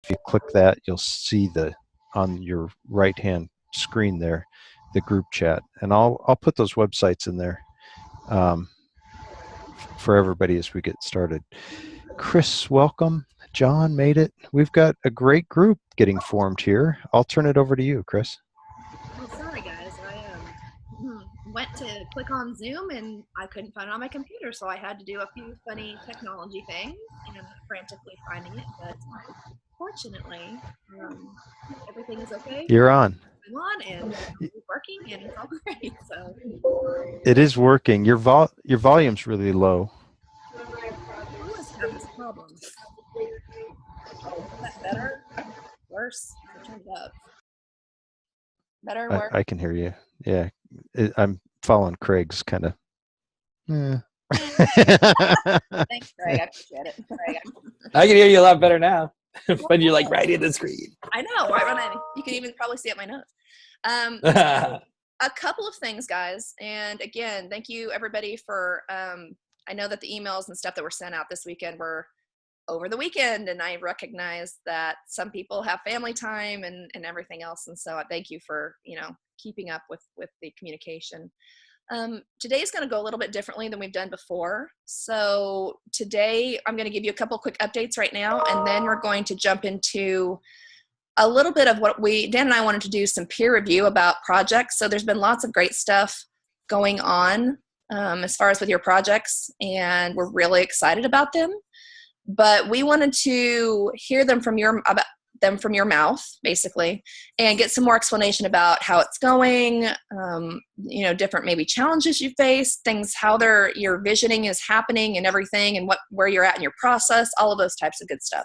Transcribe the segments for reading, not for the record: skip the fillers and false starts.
If you click that, you'll see on your right-hand screen there, the group chat, and I'll put those websites in there um, for everybody as we get started. Chris, welcome. John made it. We've got a great group getting formed here. I'll turn it over to you, Chris. Oh, sorry guys. I went to click on Zoom and I couldn't find it on my computer, so I had to do a few funny technology things and frantically finding it. But fortunately, everything is okay. You're on. I'm on and it's working and it's all great. So It is working. Your volume's really low. I always have this problem. Is that better? Worse? I turned it up. Better? Worse? I can hear you. Yeah, I'm following Craig's kind of. Thanks, Craig. I appreciate it. I can hear you a lot better now. When you're like right in the screen. I know, right? You can even probably see it in my notes. A couple of things, guys. And again, thank you everybody for, I know that the emails and stuff that were sent out this weekend were over the weekend, and I recognize that some people have family time and everything else. And so I thank you for, keeping up with the communication. Today's going to go a little bit differently than we've done before. So today I'm going to give you a couple quick updates right now, and then we're going to jump into a little bit of what Dan and I wanted to do some peer review about projects. So there's been lots of great stuff going on as far as with your projects, and we're really excited about them. But we wanted to hear them from your mouth, basically, and get some more explanation about how it's going, different maybe challenges you face, things, how your visioning is happening and everything, and where you're at in your process, all of those types of good stuff.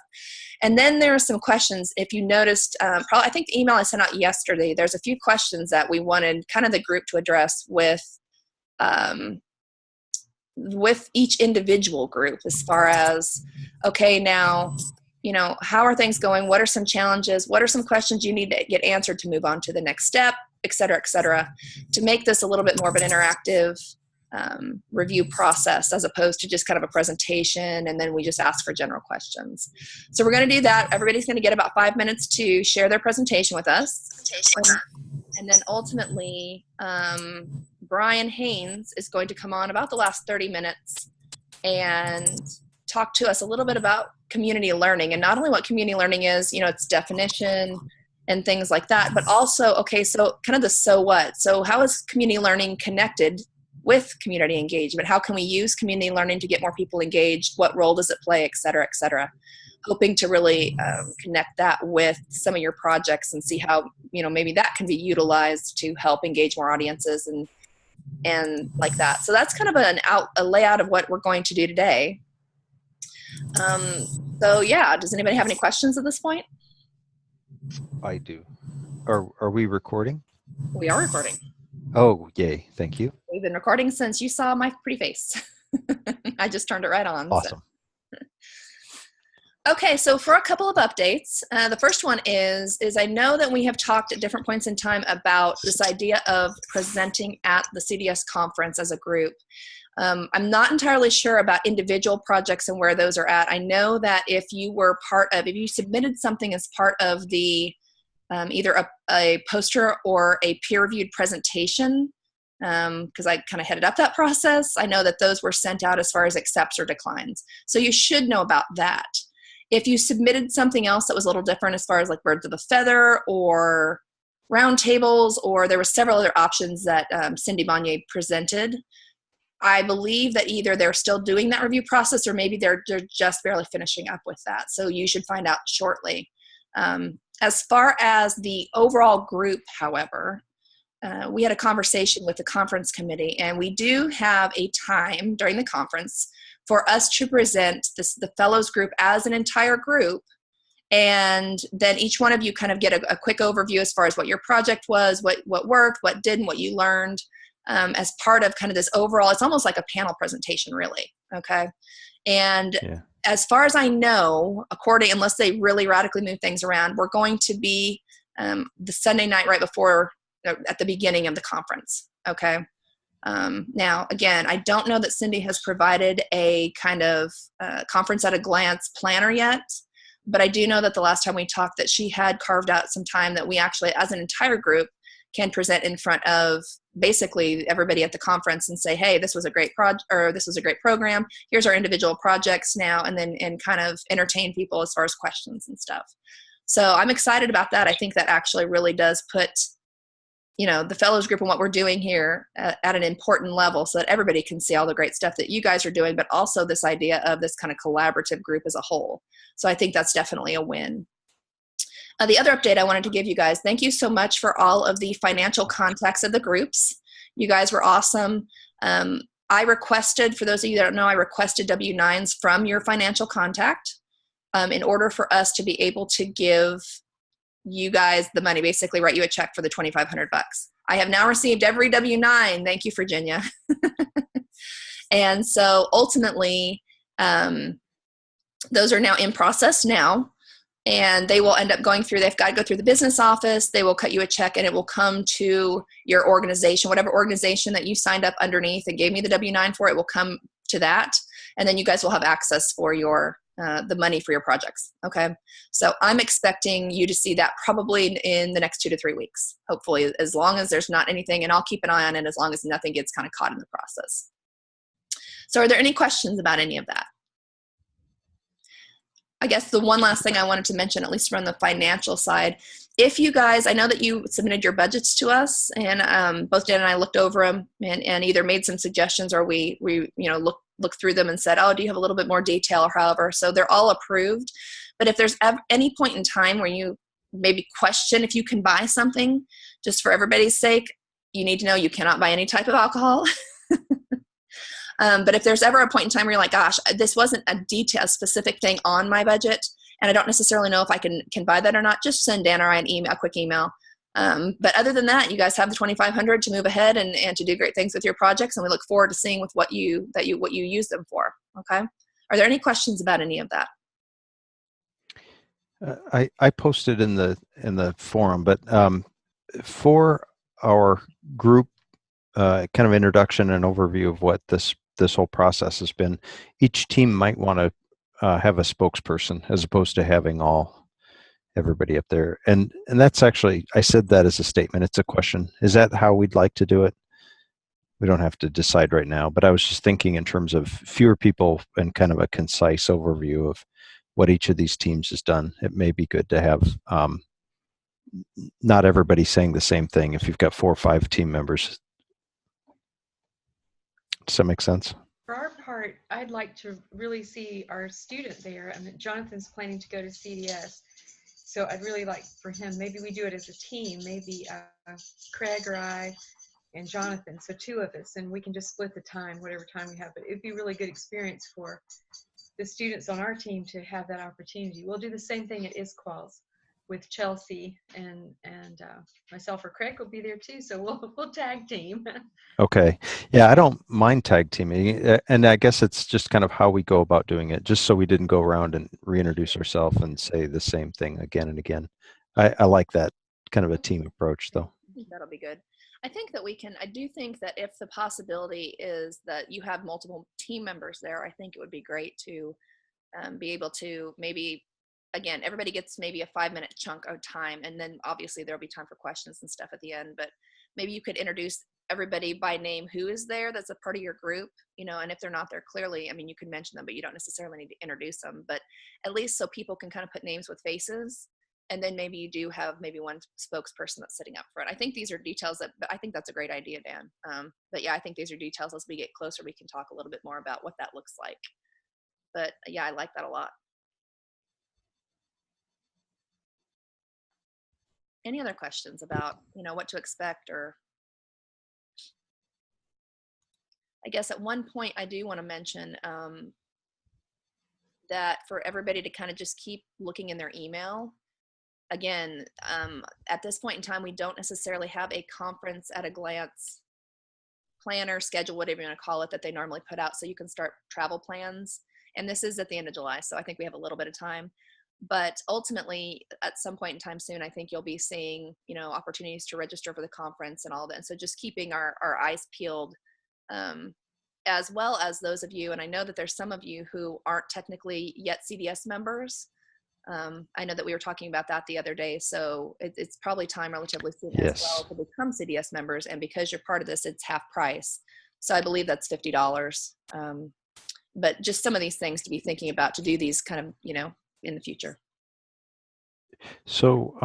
And then there are some questions. If you noticed, I think the email I sent out yesterday, there's a few questions that we wanted kind of the group to address with each individual group, as far as, okay, now, how are things going? What are some challenges? What are some questions you need to get answered to move on to the next step, et cetera, to make this a little bit more of an interactive review process, as opposed to just kind of a presentation and then we just ask for general questions. So we're going to do that. Everybody's going to get about 5 minutes to share their presentation with us. And then ultimately, Brian Haynes is going to come on about the last 30 minutes and talk to us a little bit about community learning, and not only what community learning is, its definition and things like that, but also, okay, so kind of the so what. So how is community learning connected with community engagement? How can we use community learning to get more people engaged? What role does it play, et cetera, et cetera? Hoping to really connect that with some of your projects and see how, maybe that can be utilized to help engage more audiences and like that. So that's kind of a layout of what we're going to do today. So yeah, does anybody have any questions at this point? I do. Are we recording? We are recording. Oh, yay. Thank you. We've been recording since you saw my pretty face. I just turned it right on. Awesome. So. Okay, so for a couple of updates, the first one is I know that we have talked at different points in time about this idea of presenting at the CDS conference as a group. I'm not entirely sure about individual projects and where those are at. I know that if you submitted something as part of the either a poster or a peer-reviewed presentation, because I kind of headed up that process, I know that those were sent out as far as accepts or declines. So you should know about that. If you submitted something else that was a little different as far as like birds of a feather or roundtables, or there were several other options that Cindy Bonnier presented, I believe that either they're still doing that review process or maybe they're just barely finishing up with that. So you should find out shortly. As far as the overall group, however, we had a conversation with the conference committee, and we do have a time during the conference for us to present the fellows group as an entire group. And then each one of you kind of get a quick overview as far as what your project was, what worked, what didn't, what you learned. As part of kind of this overall, it's almost like a panel presentation, really. Okay. And as far as I know, unless they really radically move things around, we're going to be the Sunday night right before, at the beginning of the conference. Okay. Now, again, I don't know that Cindy has provided a kind of conference at a glance planner yet, But I do know that the last time we talked that she had carved out some time that we actually, as an entire group, can present in front of basically everybody at the conference and say, hey, this was a great project, or this was a great program. Here's our individual projects now, and kind of entertain people as far as questions and stuff. So I'm excited about that. I think that actually really does put, the fellows group and what we're doing here at an important level so that everybody can see all the great stuff that you guys are doing, but also this idea of this kind of collaborative group as a whole. So I think that's definitely a win. The other update I wanted to give you guys, thank you so much for all of the financial contacts of the groups. You guys were awesome. I requested, for those of you that don't know, I requested W-9s from your financial contact in order for us to be able to give you guys the money, basically write you a check for the $2,500. I have now received every W-9. Thank you, Virginia. And so ultimately, those are now in process now. And they will end up going through, they've got to go through the business office, they will cut you a check, and it will come to your organization, whatever organization that you signed up underneath and gave me the W-9 for, it will come to that. And then you guys will have access for your, the money for your projects. Okay. So I'm expecting you to see that probably in the next 2 to 3 weeks, hopefully, as long as there's not anything, and I'll keep an eye on it as long as nothing gets kind of caught in the process. So are there any questions about any of that? I guess the one last thing I wanted to mention, at least from the financial side, if you guys, I know that you submitted your budgets to us, and both Dan and I looked over them and either made some suggestions, or we looked through them and said, oh, do you have a little bit more detail, or however. So they're all approved. But if there's any point in time where you maybe question if you can buy something, just for everybody's sake, you need to know you cannot buy any type of alcohol. But if there's ever a point in time where you're like, gosh, this wasn't a specific thing on my budget, and I don't necessarily know if I can buy that or not, just send Dan or I a quick email. But other than that, you guys have the $2,500 to move ahead and to do great things with your projects, and we look forward to seeing with what you use them for. Okay. Are there any questions about any of that? I posted in the forum, but for our group kind of introduction and overview of what this whole process has been, each team might want to have a spokesperson as opposed to having everybody up there. And that's actually, I said that as a statement. It's a question. Is that how we'd like to do it? We don't have to decide right now, but I was just thinking in terms of fewer people and kind of a concise overview of what each of these teams has done. It may be good to have not everybody saying the same thing. If you've got 4 or 5 team members. Does that make sense? For our part, I'd like to really see our student there. I mean, Jonathan's planning to go to CDS, so I'd really like for him, maybe we do it as a team, maybe Craig or I and Jonathan, so 2 of us, and we can just split the time, whatever time we have. But it'd be a really good experience for the students on our team to have that opportunity. We'll do the same thing at ISQUALS with Chelsea and myself, or Craig will be there too, so we'll tag team. Okay. Yeah, I don't mind tag teaming, and I guess it's just kind of how we go about doing it, just so we didn't go around and reintroduce ourselves and say the same thing again and again. I like that kind of a team approach, though. That'll be good. I do think that if the possibility is that you have multiple team members there, I think it would be great to be able to maybe, again, everybody gets maybe a 5-minute chunk of time, and then obviously there'll be time for questions and stuff at the end, but maybe you could introduce everybody by name who is there that's a part of your group, and if they're not there clearly, I mean, you can mention them, but you don't necessarily need to introduce them, but at least so people can kind of put names with faces. And then maybe you do have maybe one spokesperson that's sitting up front. I think these are details but I think that's a great idea, Dan. But yeah, I think these are details. As we get closer, we can talk a little bit more about what that looks like. But yeah, I like that a lot. Any other questions about, what to expect? Or I guess at one point I do want to mention that for everybody to kind of just keep looking in their email. Again, at this point in time, we don't necessarily have a conference at a glance planner, schedule, whatever you want to call it, that they normally put out, so you can start travel plans. And this is at the end of July, so I think we have a little bit of time. But ultimately, at some point in time soon, I think you'll be seeing, opportunities to register for the conference and all that. And so just keeping our eyes peeled, as well as those of you, and I know that there's some of you who aren't technically yet CDS members, I know that we were talking about that the other day, so it's probably time relatively soon as Yes. well to become CDS members. And because you're part of this, it's half price. So I believe that's $50. But just some of these things to be thinking about to do these kind of, in the future. So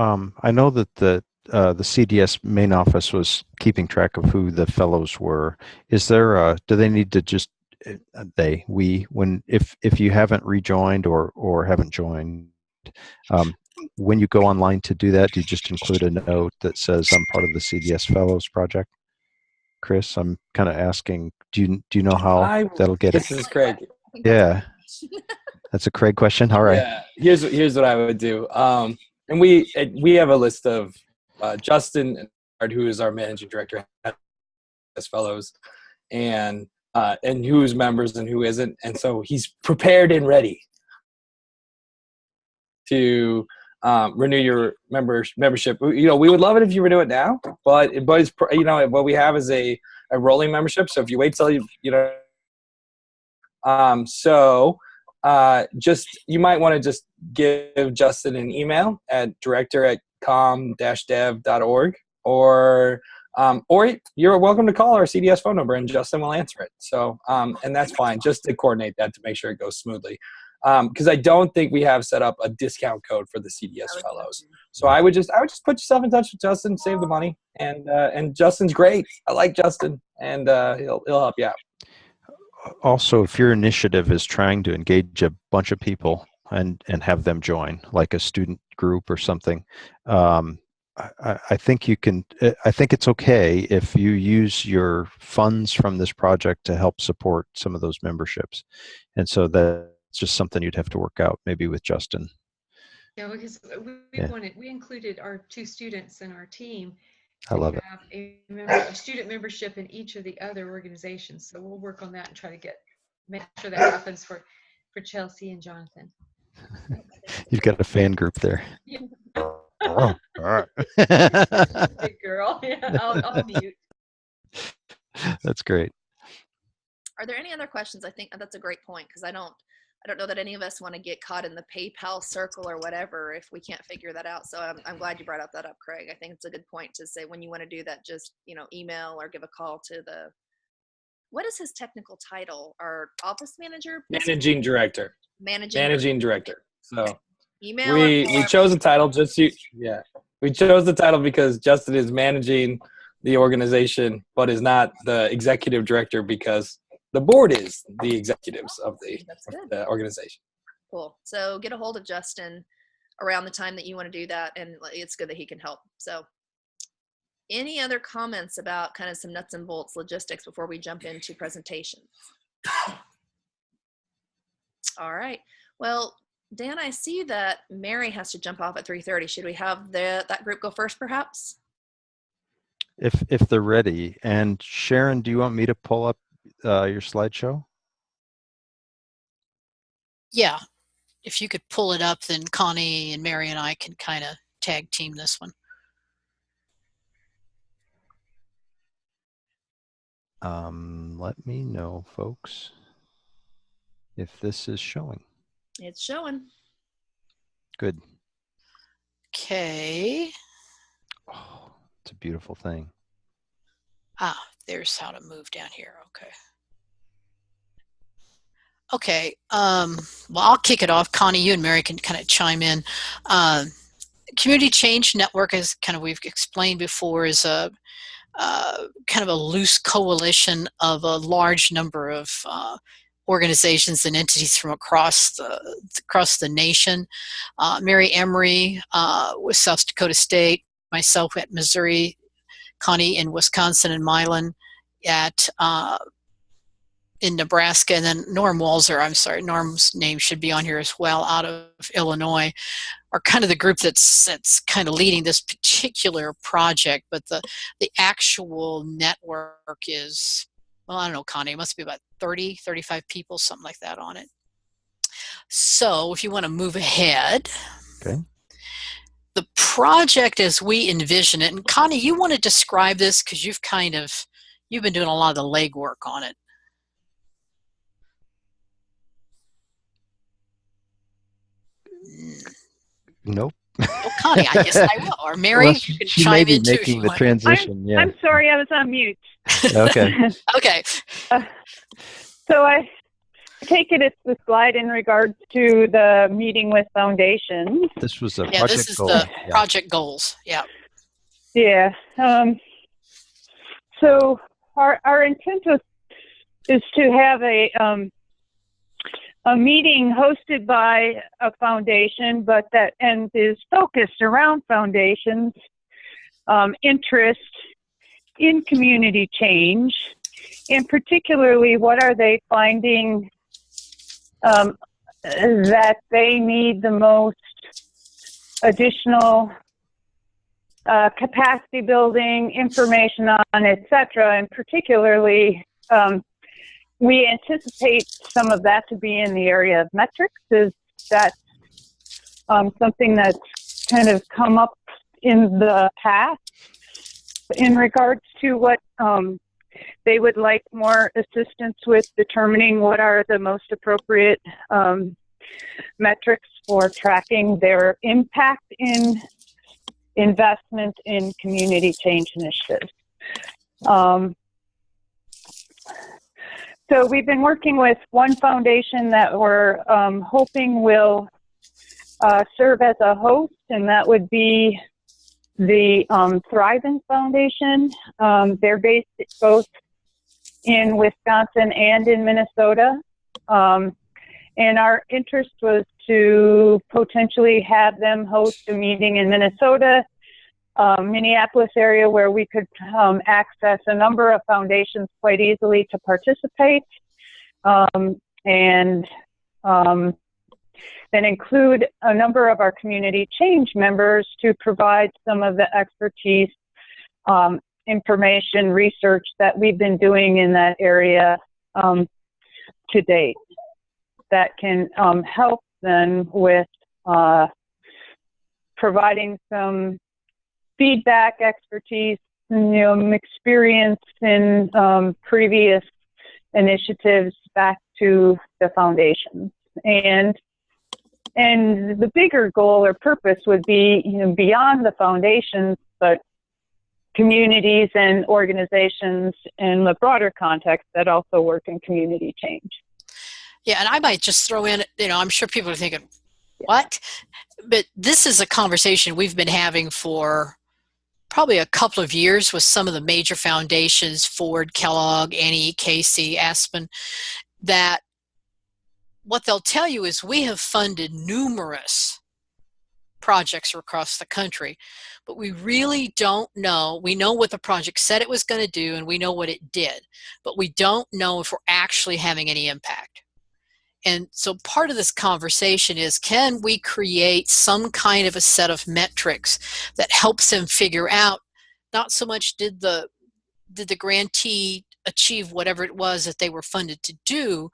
I know that the CDS main office was keeping track of who the fellows were. Is there do they need to just if you haven't rejoined or haven't joined, when you go online to do that, do you just include a note that says I'm part of the CDS Fellows project? Chris, I'm kind of asking, do you know how that'll get it? This is Craig. Yeah, that's a Craig question. All right. Yeah. Here's what I would do. And we have a list of Justin, who is our managing director, as fellows, and who's members and who isn't, and so he's prepared and ready to renew your membership. We would love it if you renew it now, but it's, what we have is a rolling membership. So if you wait till you you might want to just give Justin an email at director@com-dev.org, or you're welcome to call our CDS phone number and Justin will answer it. So, and that's fine, just to coordinate that to make sure it goes smoothly. Because I don't think we have set up a discount code for the CDS fellows. So I would just put yourself in touch with Justin, save the money, and Justin's great. I like Justin, and he'll help you out. Also, if your initiative is trying to engage a bunch of people and have them join, like a student group or something, I think you can. I think it's okay if you use your funds from this project to help support some of those memberships, and so that's just something you'd have to work out maybe with Justin. Yeah, because we included our 2 students in our team. I love it. Have a student membership in each of the other organizations, so we'll work on that and try to make sure that happens for Chelsea and Jonathan. You've got a fan group there. Yeah. Oh, all right. Big girl. Yeah, I'll mute. That's great. Are there any other questions? I think that's a great point, because I don't know that any of us want to get caught in the PayPal circle or whatever if we can't figure that out. So I'm glad you brought that up, Craig. I think it's a good point to say when you want to do that, just, email or give a call to what is his technical title? Our office manager? Managing director. Managing director. So email. We chose the title we chose the title because Justin is managing the organization, but is not the executive director, because the board is the executives of the organization. Cool. So get a hold of Justin around the time that you want to do that, and it's good that he can help. So any other comments about kind of some nuts and bolts logistics before we jump into presentations? All right. Well, Dan, I see that Mary has to jump off at 3:30. Should we have that group go first, perhaps? If they're ready. And Sharon, do you want me to pull up your slideshow? Yeah. If you could pull it up, then Connie and Mary and I can kind of tag team this one. Let me know, folks, if this is showing. It's showing. Good. Okay. Oh, it's a beautiful thing. Ah, there's how to move down here. Okay. Okay. Well, I'll kick it off. Connie, you and Mary can kind of chime in. Community Change Network, as kind of we've explained before, is a kind of a loose coalition of a large number of organizations and entities from across the nation. Mary Emery with South Dakota State, myself at Missouri, Connie in Wisconsin and Milan in Nebraska, and then Norm Walzer, I'm sorry, Norm's name should be on here as well, out of Illinois, are kind of the group that's kind of leading this particular project. But the actual network is, well, I don't know, Connie, it must be about 30, 35 people, something like that on it. So if you want to move ahead. Okay. The project as we envision it, and Connie, you want to describe this because you've been doing a lot of the legwork on it. Nope. Oh, Connie, I guess I will. Or Mary, Well, you can she chime may be in too if making you the want. transition. Yeah. I'm sorry, I was on mute. Okay. Okay. So I take it it's the slide in regards to the meeting with foundations. This was a Yeah, project this is goal. the Yeah. project goals. Yeah. Yeah. So our intent is to have a meeting hosted by a foundation, but that and is focused around foundations' interest in community change, and particularly what are they finding that they need the most additional capacity building, information on, etc. And particularly, we anticipate some of that to be in the area of metrics. Is that something that's kind of come up in the past in regards to what they would like more assistance with determining what are the most appropriate metrics for tracking their impact in investment in community change initiatives. So we've been working with one foundation that we're hoping will serve as a host, and that would be the Thriven Foundation. They're based both in Wisconsin and in Minnesota. And our interest was to potentially have them host a meeting in Minnesota, Minneapolis area, where we could access a number of foundations quite easily to participate, and then include a number of our community change members to provide some of the expertise, information, research that we've been doing in that area to date that can help then with providing some feedback, expertise, and, experience in previous initiatives back to the foundations. And the bigger goal or purpose would be, beyond the foundations, but communities and organizations in the broader context that also work in community change. Yeah, and I might just throw in, I'm sure people are thinking, what? But this is a conversation we've been having for probably a couple of years with some of the major foundations, Ford, Kellogg, NE, Casey, Aspen, that what they'll tell you is we have funded numerous projects across the country, but we really don't know. We know what the project said it was going to do, and we know what it did, but we don't know if we're actually having any impact. And so part of this conversation is, can we create some kind of a set of metrics that helps them figure out not so much did the grantee achieve whatever it was that they were funded to do,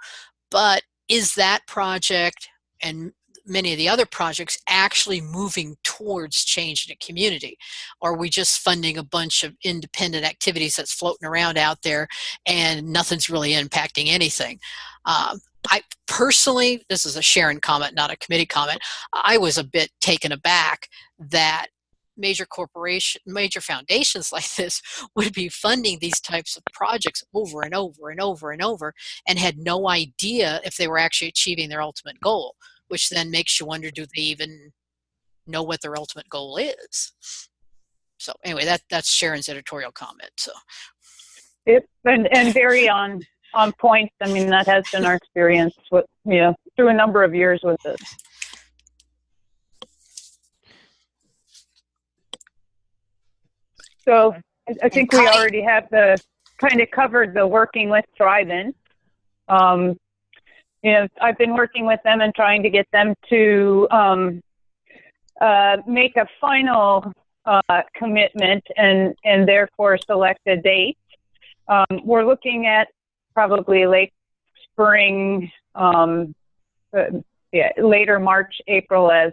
but is that project and many of the other projects actually moving towards change in a community? Or are we just funding a bunch of independent activities that's floating around out there and nothing's really impacting anything? I personally, this is a Sharon comment, not a committee comment, I was a bit taken aback that major foundations like this would be funding these types of projects over and over and over and over and had no idea if they were actually achieving their ultimate goal, which then makes you wonder, do they even know what their ultimate goal is? So anyway, that's Sharon's editorial comment. So and very on point. I mean, that has been our experience with, through a number of years with this. So I think we already have kind of covered the working with Thriven. I've been working with them and trying to get them to make a final commitment and therefore select a date. We're looking at probably late spring, later March, April as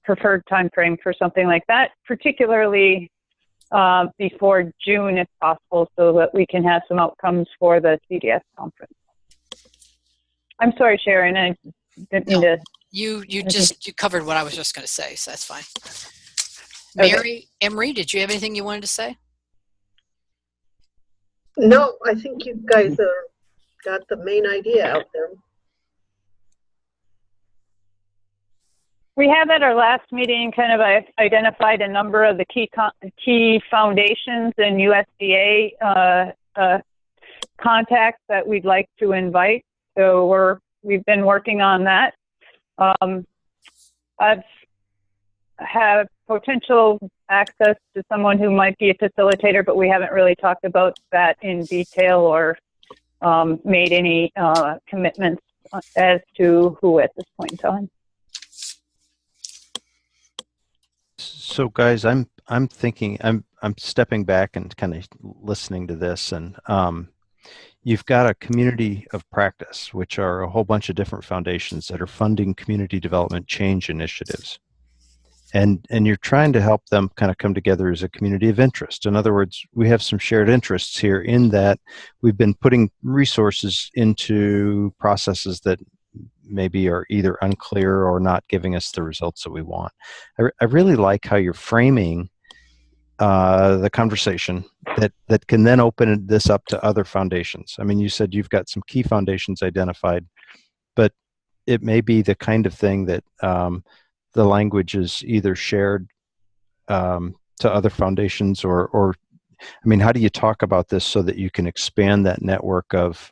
preferred time frame for something like that, particularly before June if possible, so that we can have some outcomes for the CDS conference. I'm sorry, Sharon, I didn't mean to You covered what I was just going to say, so that's fine. Okay. Mary Emery, did you have anything you wanted to say? No, I think you guys got the main idea out there. We have at our last meeting kind of identified a number of the key foundations and USDA contacts that we'd like to invite. So we've been working on that. I've have potential access to someone who might be a facilitator, but we haven't really talked about that in detail or made any commitments as to who at this point in time. So guys, I'm thinking, I'm stepping back and kind of listening to this, and you've got a community of practice, which are a whole bunch of different foundations that are funding community development change initiatives. And you're trying to help them kind of come together as a community of interest. In other words, we have some shared interests here in that we've been putting resources into processes that maybe are either unclear or not giving us the results that we want. I really like how you're framing the conversation that can then open this up to other foundations. I mean, you said you've got some key foundations identified, but it may be the kind of thing that the language is either shared to other foundations or I mean, how do you talk about this so that you can expand that network of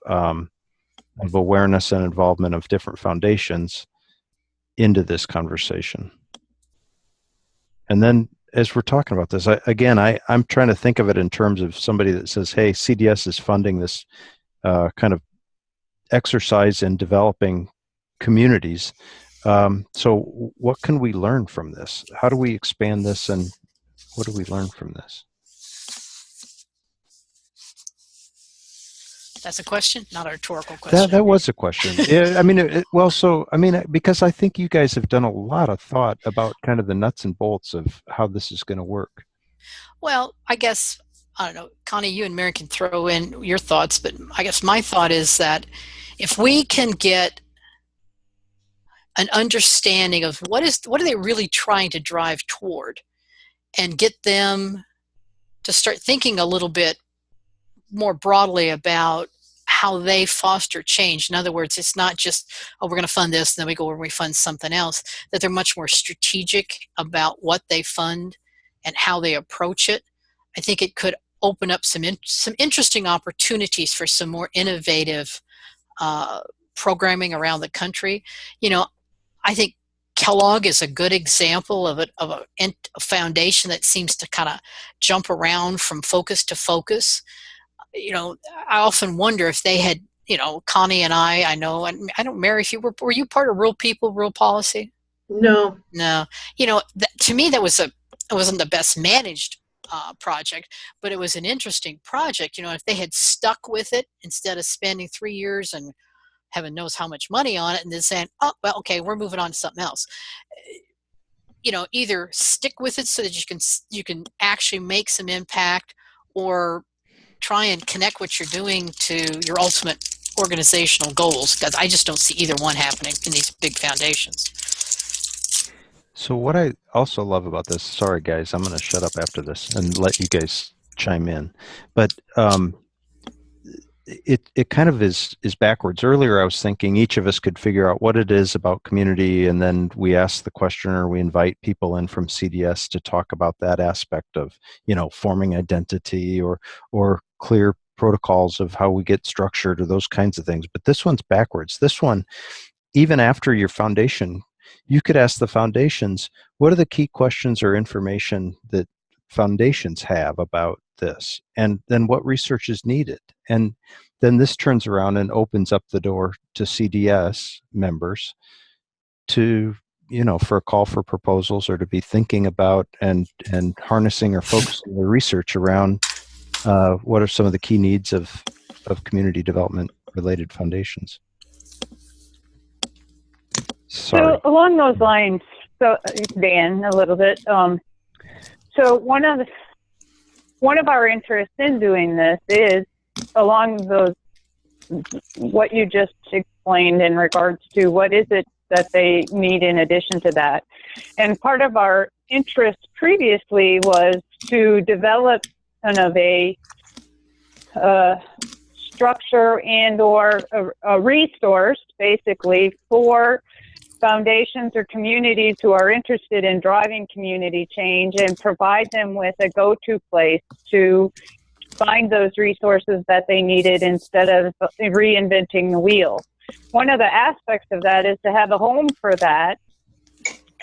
awareness and involvement of different foundations into this conversation? And then as we're talking about this, I'm trying to think of it in terms of somebody that says, hey, CDS is funding this kind of exercise in developing communities. So what can we learn from this? How do we expand this, and what do we learn from this? That's a question, not a rhetorical question. That was a question. Yeah, I mean, because I think you guys have done a lot of thought about kind of the nuts and bolts of how this is going to work. Well, I guess, I don't know, Connie, you and Mary can throw in your thoughts, but I guess my thought is that if we can get an understanding of what are they really trying to drive toward, and get them to start thinking a little bit more broadly about how they foster change. In other words, it's not just, oh, we're going to fund this, and then we go over and we fund something else, that they're much more strategic about what they fund and how they approach it. I think it could open up some interesting opportunities for some more innovative programming around the country. You know, I think Kellogg is a good example of a foundation that seems to kind of jump around from focus to focus. You know, I often wonder if they had, you know, Connie and I know, and I don't, Mary, if you were you part of Real People, Real Policy? No. You know, to me, it wasn't the best managed project, but it was an interesting project. You know, if they had stuck with it instead of spending 3 years and heaven knows how much money on it, and then saying, oh, well, okay, we're moving on to something else. You know, either stick with it so that you can actually make some impact, or try and connect what you're doing to your ultimate organizational goals, because I just don't see either one happening in these big foundations. So what I also love about this, sorry guys, I'm going to shut up after this and let you guys chime in, but it kind of is backwards. Earlier I was thinking each of us could figure out what it is about community, and then we ask the question, or we invite people in from CDS to talk about that aspect of, you know, forming identity or clear protocols of how we get structured, or those kinds of things. But this one's backwards. This one, even after your foundation, you could ask the foundations, what are the key questions or information that foundations have about this, and then what research is needed. And then this turns around and opens up the door to CDS members to, you know, for a call for proposals, or to be thinking about and harnessing or focusing the research around what are some of the key needs of community development related foundations. Sorry. So along those lines, so Dan, a little bit. So one of our interests in doing this is along those, what you just explained in regards to what is it that they need in addition to that. And part of our interest previously was to develop kind of a structure and or a resource basically for foundations or communities who are interested in driving community change, and provide them with a go-to place to find those resources that they needed instead of reinventing the wheel. One of the aspects of that is to have a home for that,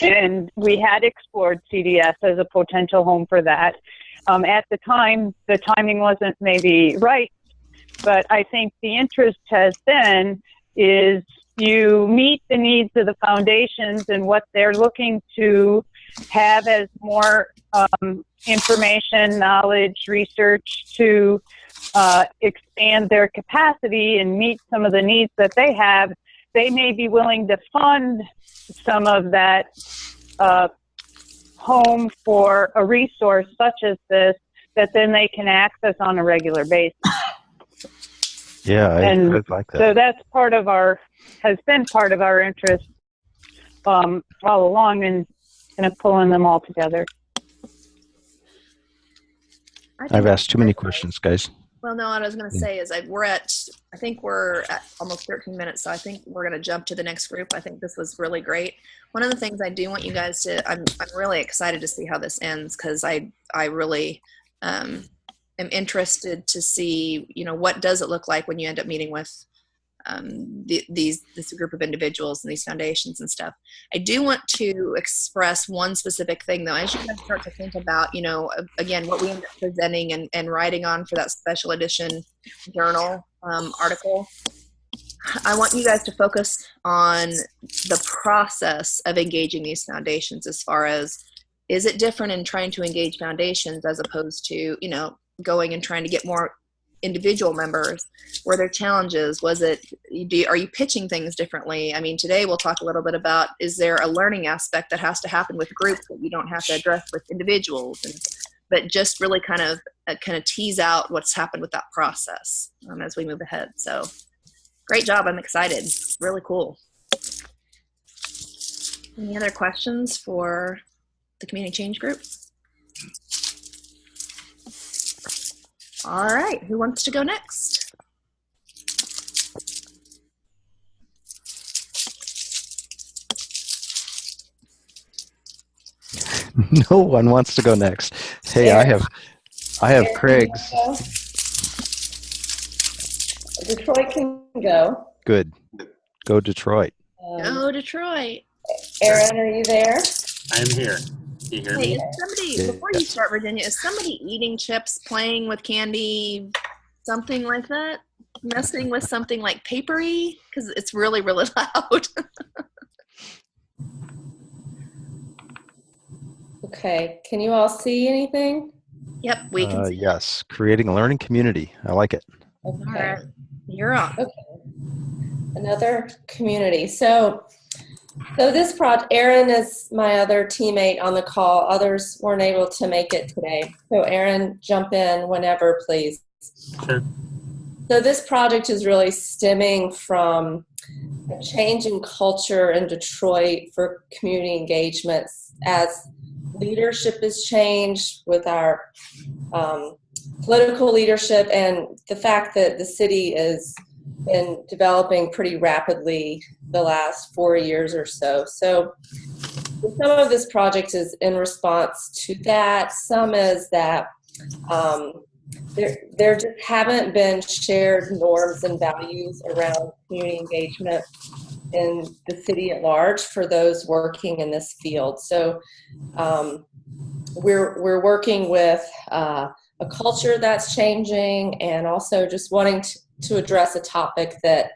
and we had explored CDS as a potential home for that. At the time, the timing wasn't maybe right, but I think the interest has been is you meet the needs of the foundations and what they're looking to have as more information, knowledge, research to expand their capacity and meet some of the needs that they have. They may be willing to fund some of that home for a resource such as this that then they can access on a regular basis. Yeah, I like that. So that's has been part of our interest all along, and kind of pulling them all together. I've asked too many questions, guys. Well, no, what I was going to say is I think we're at almost 13 minutes, so I think we're going to jump to the next group. I think this was really great. One of the things I do want you guys to, I'm really excited to see how this ends, because I really am interested to see, what does it look like when you end up meeting with this group of individuals and these foundations and stuff. I do want to express one specific thing, though. As you guys start to think about, again, what we end up presenting and writing on for that special edition journal article, I want you guys to focus on the process of engaging these foundations, as far as, is it different in trying to engage foundations as opposed to, going and trying to get more individual members? Were there challenges? Are you pitching things differently? I mean, today we'll talk a little bit about, is there a learning aspect that has to happen with groups that you don't have to address with individuals? But just really kind of tease out what's happened with that process as we move ahead. So great job. I'm excited. Really cool. Any other questions for the community change group? All right, who wants to go next? No one wants to go next. Hey, I have Craig's. Detroit can go. Good. Go Detroit. Go Detroit. Aaron, are you there? I'm here. Do you hear me? Is somebody, before you start, Virginia, is somebody eating chips, playing with candy, something like that? Messing with something like papery? Because it's really, really loud. Okay. Can you all see anything? Yep, we can see. Yes, creating a learning community. I like it. Okay. All right, you're on. Okay. Another community. So this project, Aaron is my other teammate on the call. Others weren't able to make it today. So Aaron, jump in whenever, please. Sure. So this project is really stemming from a change in culture in Detroit for community engagements as leadership has changed with our political leadership, and the fact that the city has been developing pretty rapidly the last 4 years or so. So some of this project is in response to that. Some is that there just haven't been shared norms and values around community engagement in the city at large for those working in this field. So we're working with a culture that's changing, and also just wanting to address a topic that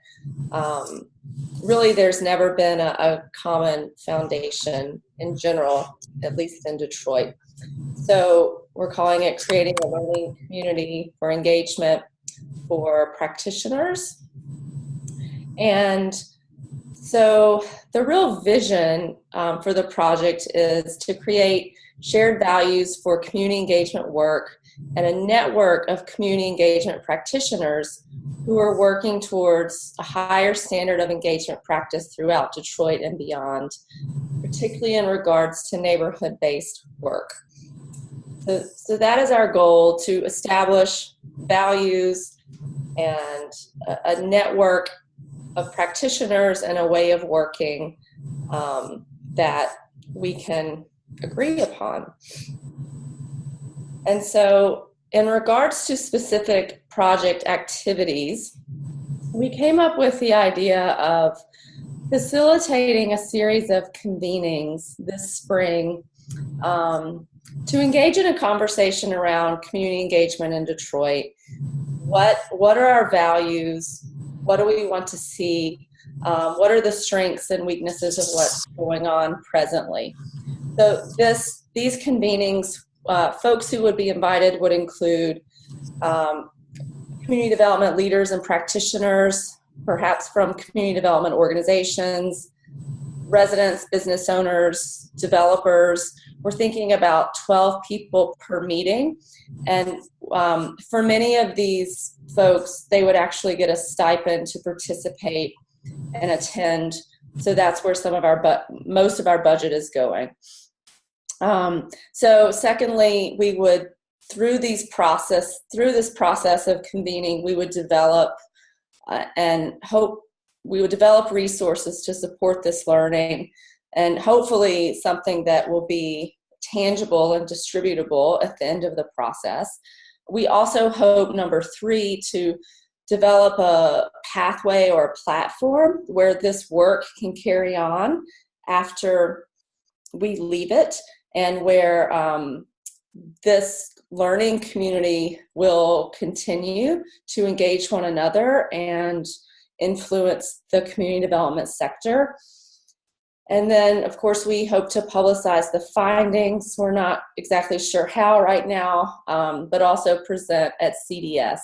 really there's never been a common foundation in general, at least in Detroit. So we're calling it Creating a Learning Community for Engagement for Practitioners. And so the real vision for the project is to create shared values for community engagement work and a network of community engagement practitioners who are working towards a higher standard of engagement practice throughout Detroit and beyond, particularly in regards to neighborhood-based work. So that is our goal, to establish values and a network of practitioners and a way of working that we can agree upon. And so in regards to specific project activities, we came up with the idea of facilitating a series of convenings this spring to engage in a conversation around community engagement in Detroit. What are our values? What do we want to see? What are the strengths and weaknesses of what's going on presently? So these convenings, folks who would be invited would include community development leaders and practitioners, perhaps from community development organizations, residents, business owners, developers. We're thinking about 12 people per meeting. And for many of these folks, they would actually get a stipend to participate and attend. So that's where most of our budget is going. So secondly, we would, through this process of convening, we would develop resources to support this learning, and hopefully something that will be tangible and distributable at the end of the process. We also hope, number 3, to develop a pathway or a platform where this work can carry on after we leave it, and where this learning community will continue to engage one another and influence the community development sector. And then, of course, we hope to publicize the findings. We're not exactly sure how right now, but also present at CDS.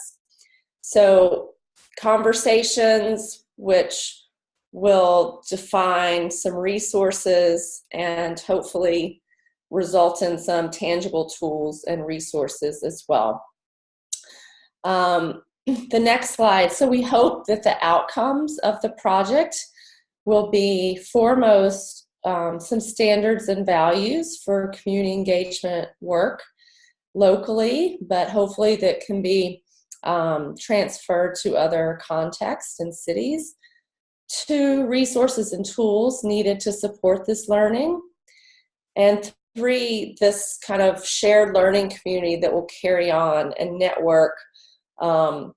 So conversations which will define some resources and hopefully result in some tangible tools and resources as well. The next slide. So we hope that the outcomes of the project will be foremost some standards and values for community engagement work locally, but hopefully that can be transferred to other contexts and cities. 2, resources and tools needed to support this learning. And 3, this kind of shared learning community that will carry on and network of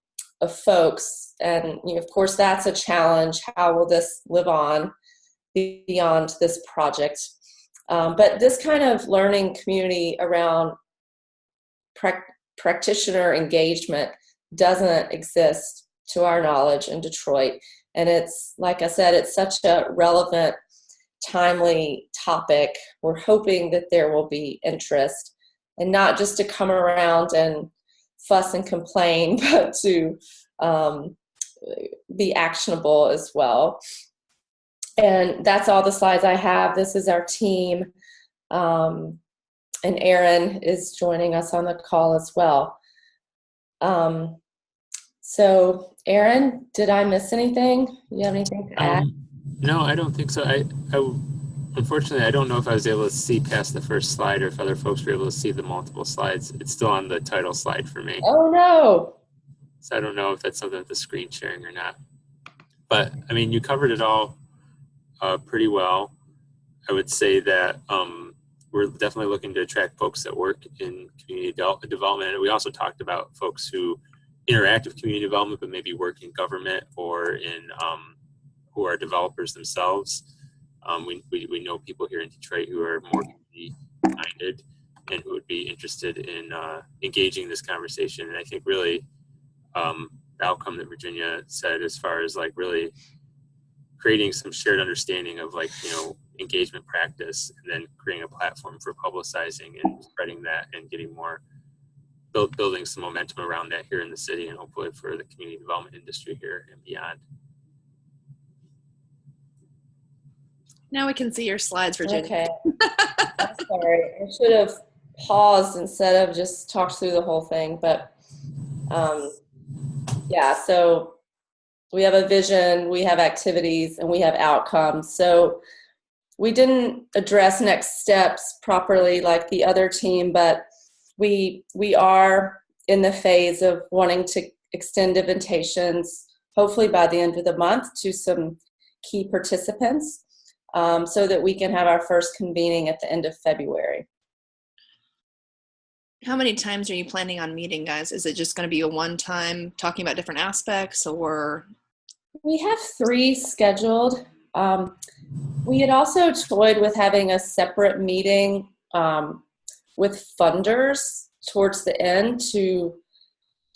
folks. And of course, that's a challenge. How will this live on beyond this project? But this kind of learning community around practitioner engagement doesn't exist to our knowledge in Detroit. And it's, like I said, it's such a relevant, timely topic. We're hoping that there will be interest, and not just to come around and fuss and complain, but to be actionable as well. And that's all the slides I have. This is our team. And Aaron is joining us on the call as well. So Aaron, did I miss anything? You have anything to add? No, I don't think so. I unfortunately, I don't know if I was able to see past the first slide, or if other folks were able to see the multiple slides. It's still on the title slide for me. Oh no. So I don't know if that's something with the screen sharing or not. But I mean, you covered it all pretty well. I would say that we're definitely looking to attract folks that work in community development. And we also talked about folks who interact with community development, but maybe work in government or in who are developers themselves. We know people here in Detroit who are more community-minded and who would be interested in engaging this conversation. And I think really the outcome that Virginia said, as far as like really creating some shared understanding of like, engagement practice, and then creating a platform for publicizing and spreading that and getting more, building some momentum around that here in the city, and hopefully for the community development industry here and beyond. Now we can see your slides, Virginia. Okay. I'm sorry. I should have paused instead of just talked through the whole thing. But yeah, so we have a vision, we have activities, and we have outcomes. So we didn't address next steps properly like the other team, but we are in the phase of wanting to extend invitations, hopefully by the end of the month, to some key participants, so that we can have our first convening at the end of February. How many times are you planning on meeting, guys? Is it just going to be a one-time talking about different aspects, or? We have 3 scheduled. We had also toyed with having a separate meeting with funders towards the end to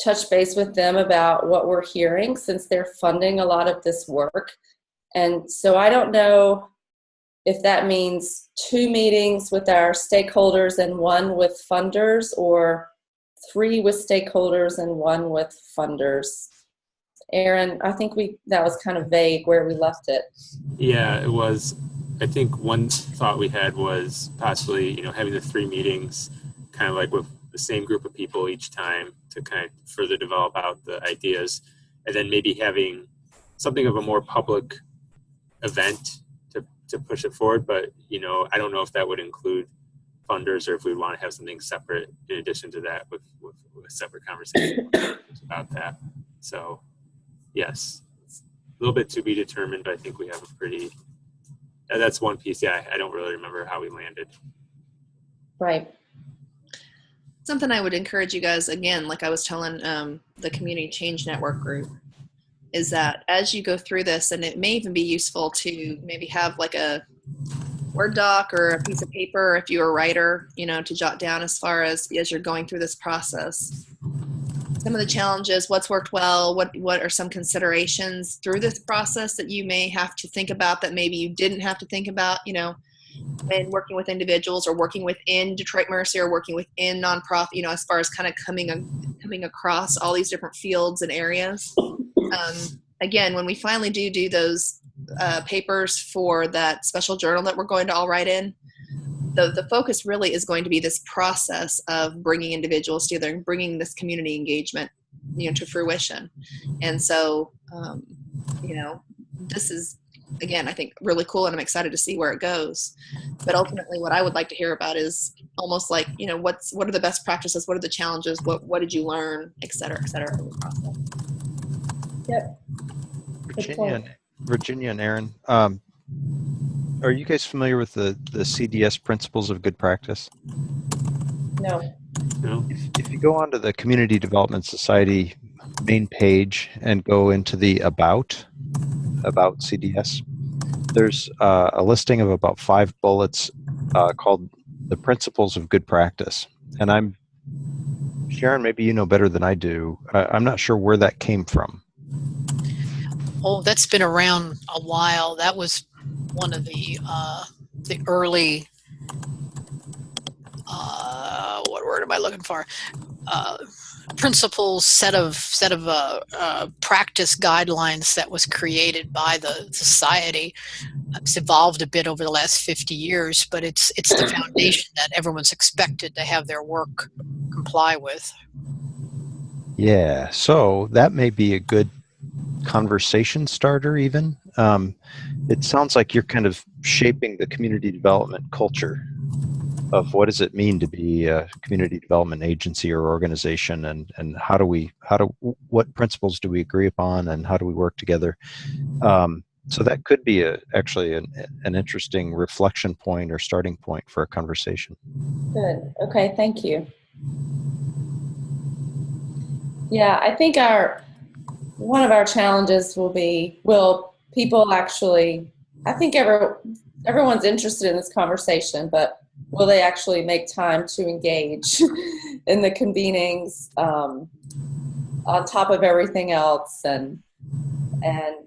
touch base with them about what we're hearing, since they're funding a lot of this work. And so I don't know if that means 2 meetings with our stakeholders and 1 with funders, or 3 with stakeholders and 1 with funders. Aaron, I think that was kind of vague where we left it. Yeah, it was. I think one thought we had was possibly, having the 3 meetings kind of like with the same group of people each time to kind of further develop out the ideas, and then maybe having something of a more public event to push it forward. But, I don't know if that would include funders or if we want to have something separate in addition to that with a separate conversation about that. So, yes, it's a little bit to be determined, but I think we have a pretty, that's one piece. Yeah, I don't really remember how we landed. Right. Something I would encourage you guys, again, like I was telling the Community Change Network group, is that as you go through this, and it may even be useful to maybe have like a Word doc or a piece of paper, if you're a writer, to jot down as far as you're going through this process. Some of the challenges, what's worked well, what are some considerations through this process that you may have to think about that maybe you didn't have to think about, when working with individuals or working within Detroit Mercy or working within nonprofit, as far as kind of coming across all these different fields and areas. Again, when we finally do those papers for that special journal that we're going to all write in, the focus really is going to be this process of bringing individuals together and bringing this community engagement, to fruition. And so, this is, again, I think really cool, and I'm excited to see where it goes. But ultimately, what I would like to hear about is almost like, what are the best practices? What are the challenges? What did you learn, et cetera, in the process. Yep. Virginia and Aaron, are you guys familiar with the CDS Principles of Good Practice? No. If you go onto the Community Development Society main page and go into the About CDS, there's a listing of about 5 bullets called the Principles of Good Practice. And Sharon, maybe you know better than I do. I'm not sure where that came from. Oh, that's been around a while. That was one of the early, what word am I looking for? Principles, set of practice guidelines that was created by the society. It's evolved a bit over the last 50 years, but it's the foundation that everyone's expected to have their work comply with. Yeah, so that may be a good conversation starter even. It sounds like you're kind of shaping the community development culture of what does it mean to be a community development agency or organization, and what principles do we agree upon, and how do we work together? So that could be actually an interesting reflection point or starting point for a conversation. Good. Okay, thank you. Yeah, I think one of our challenges will be, people actually, I think everyone's interested in this conversation, but will they actually make time to engage in the convenings on top of everything else? And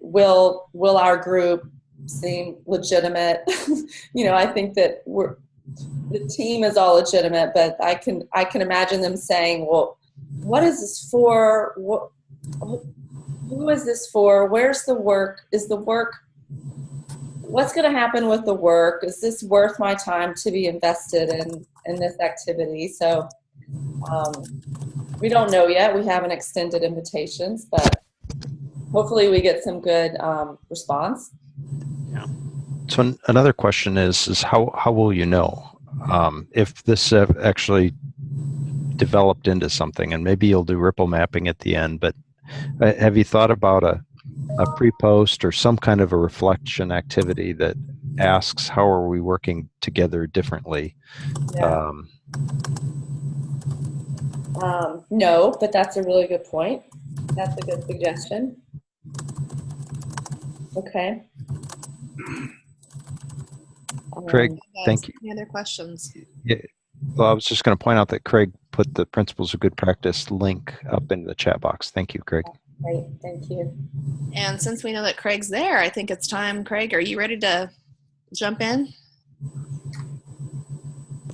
will our group seem legitimate? I think that the team is all legitimate, but I can imagine them saying, well, what is this for? Who is this for? Where's the work? Is the work what's going to happen with the work? Is this worth my time to be invested in this activity? So we don't know yet. We haven't extended invitations, but hopefully we get some good response. Yeah. So another question is how will you know if this actually developed into something? And maybe you'll do ripple mapping at the end, but have you thought about a pre-post or some kind of a reflection activity that asks how are we working together differently? Yeah. No, but that's a really good point. That's a good suggestion. Okay. Craig, thank you. Any other questions? Yeah, well, I was just going to point out that Craig put the Principles of Good Practice link up in the chat box. Thank you, Craig. Great, thank you. And since we know that Craig's there, I think it's time. Craig, are you ready to jump in?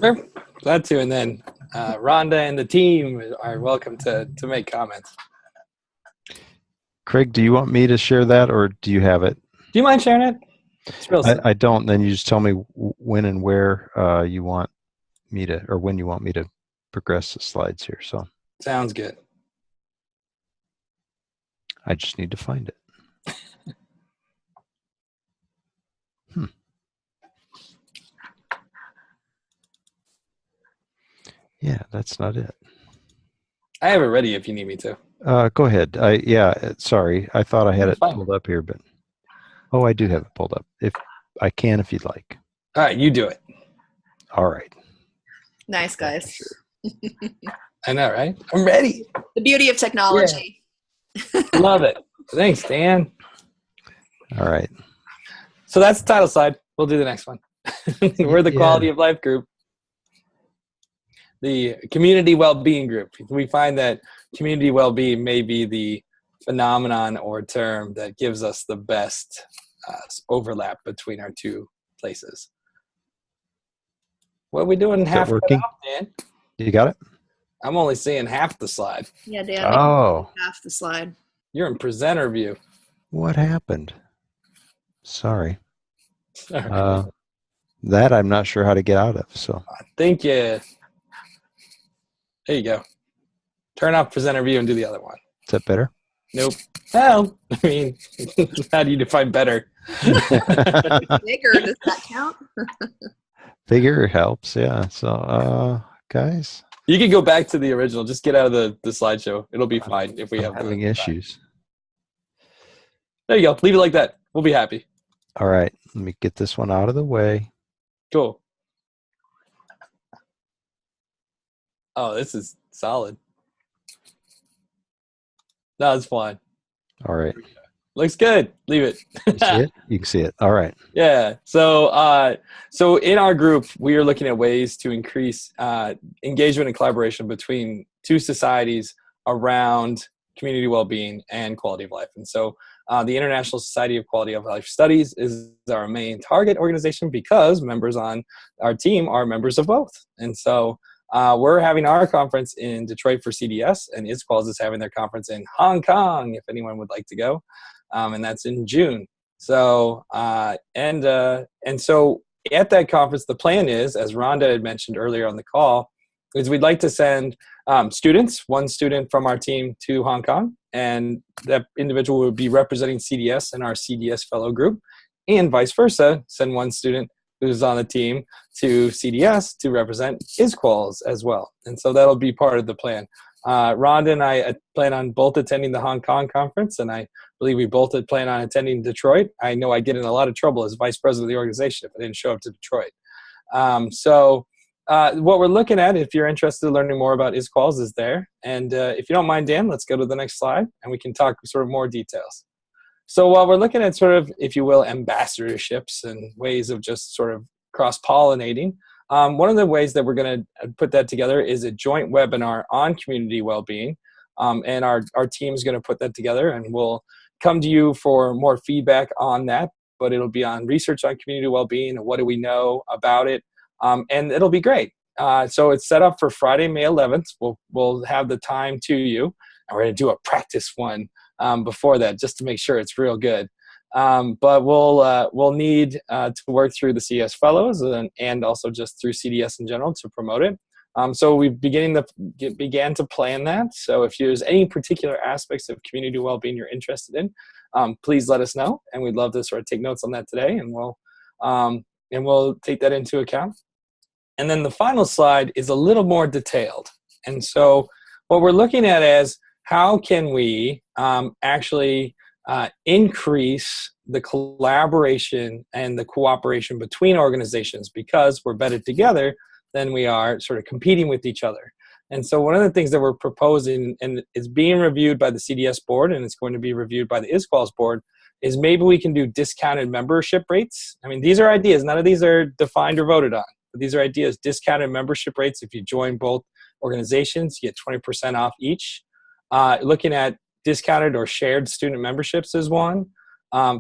Sure. Glad to. And then Rhonda and the team are welcome to make comments. Craig, do you want me to share that or do you have it? Do you mind sharing it? It's real simple. I don't. Then you just tell me when and where you want me to, or when you want me to progress the slides here. So Sounds good. I just need to find it. Yeah, that's not it. I have it ready if you need me to. Go ahead. Sorry. I thought I had it pulled up here, but I do have it pulled up. If you'd like. All right, you do it. All right. Nice, guys. I know, right? I'm ready. The beauty of technology. Love it. Thanks, Dan. All right. So that's the title slide. We'll do the next one. We're the Quality of Life group. The community well-being group. We find that community well-being may be the phenomenon or term that gives us the best overlap between our two places. What are we doing half working? off, Dan? You got it? I'm only seeing half the slide. Yeah, Dan. Oh. Half the slide. You're in presenter view. What happened? Sorry. That I'm not sure how to get out of. So I think there you go. Turn off presenter view and do the other one. Is that better? Nope. Well, I mean, how do you define better? Bigger, does that count? Bigger helps, yeah. So, guys. You can go back to the original. Just get out of the slideshow. It'll be fine if we have having issues. There you go. Leave it like that. We'll be happy. All right. Let me get this one out of the way. Cool. Oh, this is solid. No, it's fine. All right. Looks good. Leave it. You see it? You can see it. All right. Yeah. So, so in our group, we are looking at ways to increase engagement and collaboration between two societies around community well-being and quality of life. And so the International Society of Quality of Life Studies is our main target organization because members on our team are members of both. And so we're having our conference in Detroit for CDS, and ISQuals is having their conference in Hong Kong, if anyone would like to go. And that's in June. So, and so at that conference, the plan is, as Rhonda had mentioned earlier on the call, is we'd like to send students, one student from our team to Hong Kong, and that individual would be representing CDS and our CDS fellow group, and vice versa, send one student who's on the team to CDS to represent ISQuals as well. And so that'll be part of the plan. Rhonda and I plan on both attending the Hong Kong conference, and I believe we both plan on attending Detroit. I know I get in a lot of trouble as vice president of the organization if I didn't show up to Detroit. What we're looking at, if you're interested in learning more about ISQuals, is there. And if you don't mind, Dan, let's go to the next slide, and we can talk sort of more details. So while we're looking at sort of, if you will, ambassadorships and ways of just sort of cross-pollinating, one of the ways that we're going to put that together is a joint webinar on community well-being. And our team is going to put that together, and we'll come to you for more feedback on that. But it'll be on research on community well-being and what do we know about it. And it'll be great. So it's set up for Friday, May 11th. We'll have the time to you. And we're going to do a practice one before that just to make sure it's real good. But we'll need to work through the CDS fellows and also just through CDS in general to promote it. So we began to plan that. So if there's any particular aspects of community well-being you're interested in, please let us know, and we'd love to sort of take notes on that today, and we'll take that into account. And then the final slide is a little more detailed. And so what we're looking at is how can we actually increase the collaboration and the cooperation between organizations, because we're better together than we are sort of competing with each other. And so one of the things that we're proposing, and is being reviewed by the CDS board, and it's going to be reviewed by the ISQALS board, is maybe we can do discounted membership rates. I mean, these are ideas. None of these are defined or voted on. But these are ideas. Discounted membership rates. If you join both organizations, you get 20% off each. Looking at discounted or shared student memberships is one.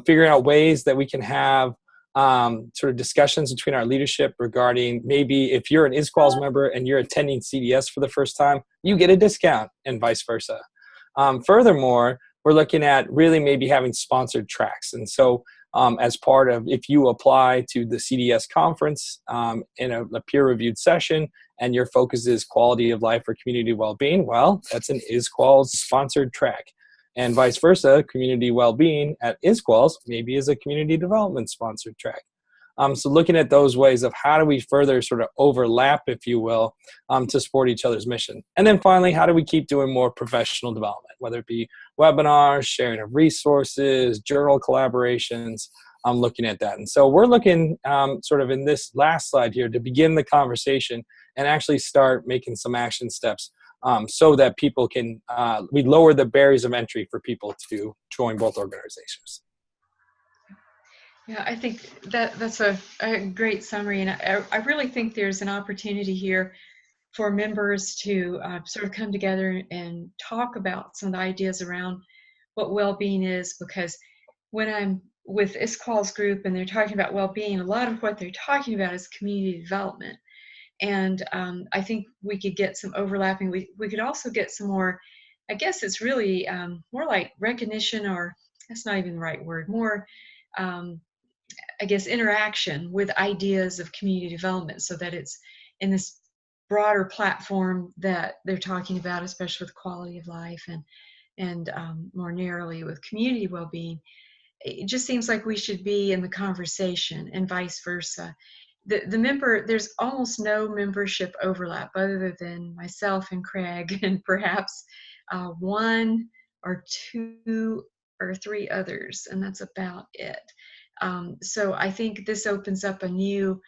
Figuring out ways that we can have sort of discussions between our leadership regarding maybe if you're an ISQALS member and you're attending CDS for the first time, you get a discount, and vice versa. Furthermore, we're looking at really maybe having sponsored tracks. And so as part of, if you apply to the CDS conference in a peer-reviewed session and your focus is quality of life or community well-being, well, that's an ISQALS sponsored track. And vice versa, community well-being at ISQALS maybe is a community development sponsored track. So looking at those ways of how do we further sort of overlap, if you will, to support each other's mission. And then finally, how do we keep doing more professional development, whether it be webinars, sharing of resources, journal collaborations, looking at that. And so we're looking sort of in this last slide here to begin the conversation and actually start making some action steps so that people can, we lower the barriers of entry for people to join both organizations. Yeah, I think that's a great summary, and I really think there's an opportunity here for members to sort of come together and talk about some of the ideas around what well-being is, because when I'm with ISQALS group and they're talking about well-being, a lot of what they're talking about is community development. And I think we could get some overlapping. We could also get some more, I guess it's really more like recognition, or that's not even the right word, more, I guess, interaction with ideas of community development, so that it's in this broader platform that they're talking about, especially with quality of life and more narrowly with community well-being. It just seems like we should be in the conversation, and vice versa. There's almost no membership overlap other than myself and Craig and perhaps one or two or three others, and that's about it. So I think this opens up a new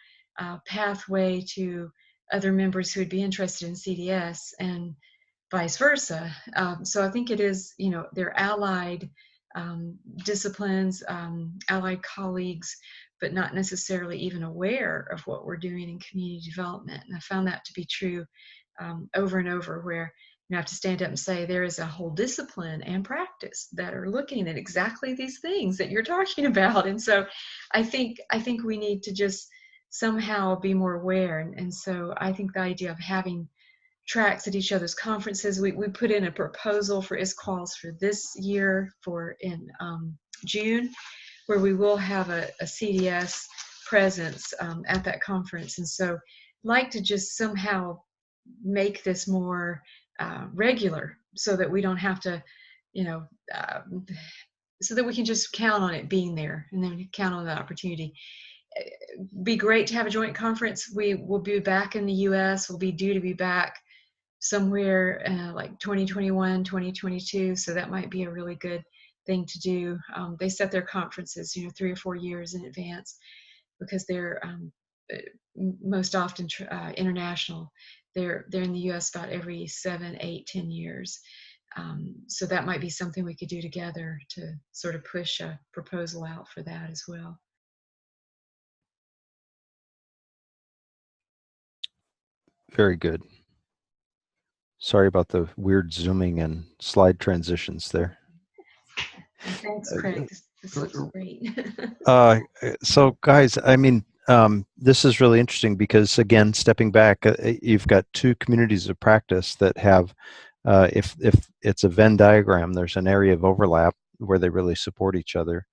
pathway to other members who would be interested in CDS and vice versa. So I think it is, they're allied disciplines, allied colleagues, but not necessarily even aware of what we're doing in community development. And I found that to be true over and over, where you have to stand up and say there is a whole discipline and practice that are looking at exactly these things that you're talking about. And so I think we need to just somehow be more aware. And so I think the idea of having tracks at each other's conferences, we put in a proposal for ISQALS for this year in June, where we will have a CDS presence at that conference. And so I'd like to just somehow make this more regular, so that we don't have to, so that we can just count on it being there, and then count on the opportunity. Be great to have a joint conference. We will be back in the US. We'll be due to be back somewhere like 2021, 2022. So that might be a really good thing to do. They set their conferences, 3 or 4 years in advance, because they're most often international. They're in the US about every 7, 8, 10 years. So that might be something we could do together to sort of push a proposal out for that as well. Very good. Sorry about the weird zooming and slide transitions there. Thanks, Craig. This looks great. So guys, I mean, this is really interesting because, again, stepping back, you've got two communities of practice that have, if it's a Venn diagram, there's an area of overlap where they really support each other.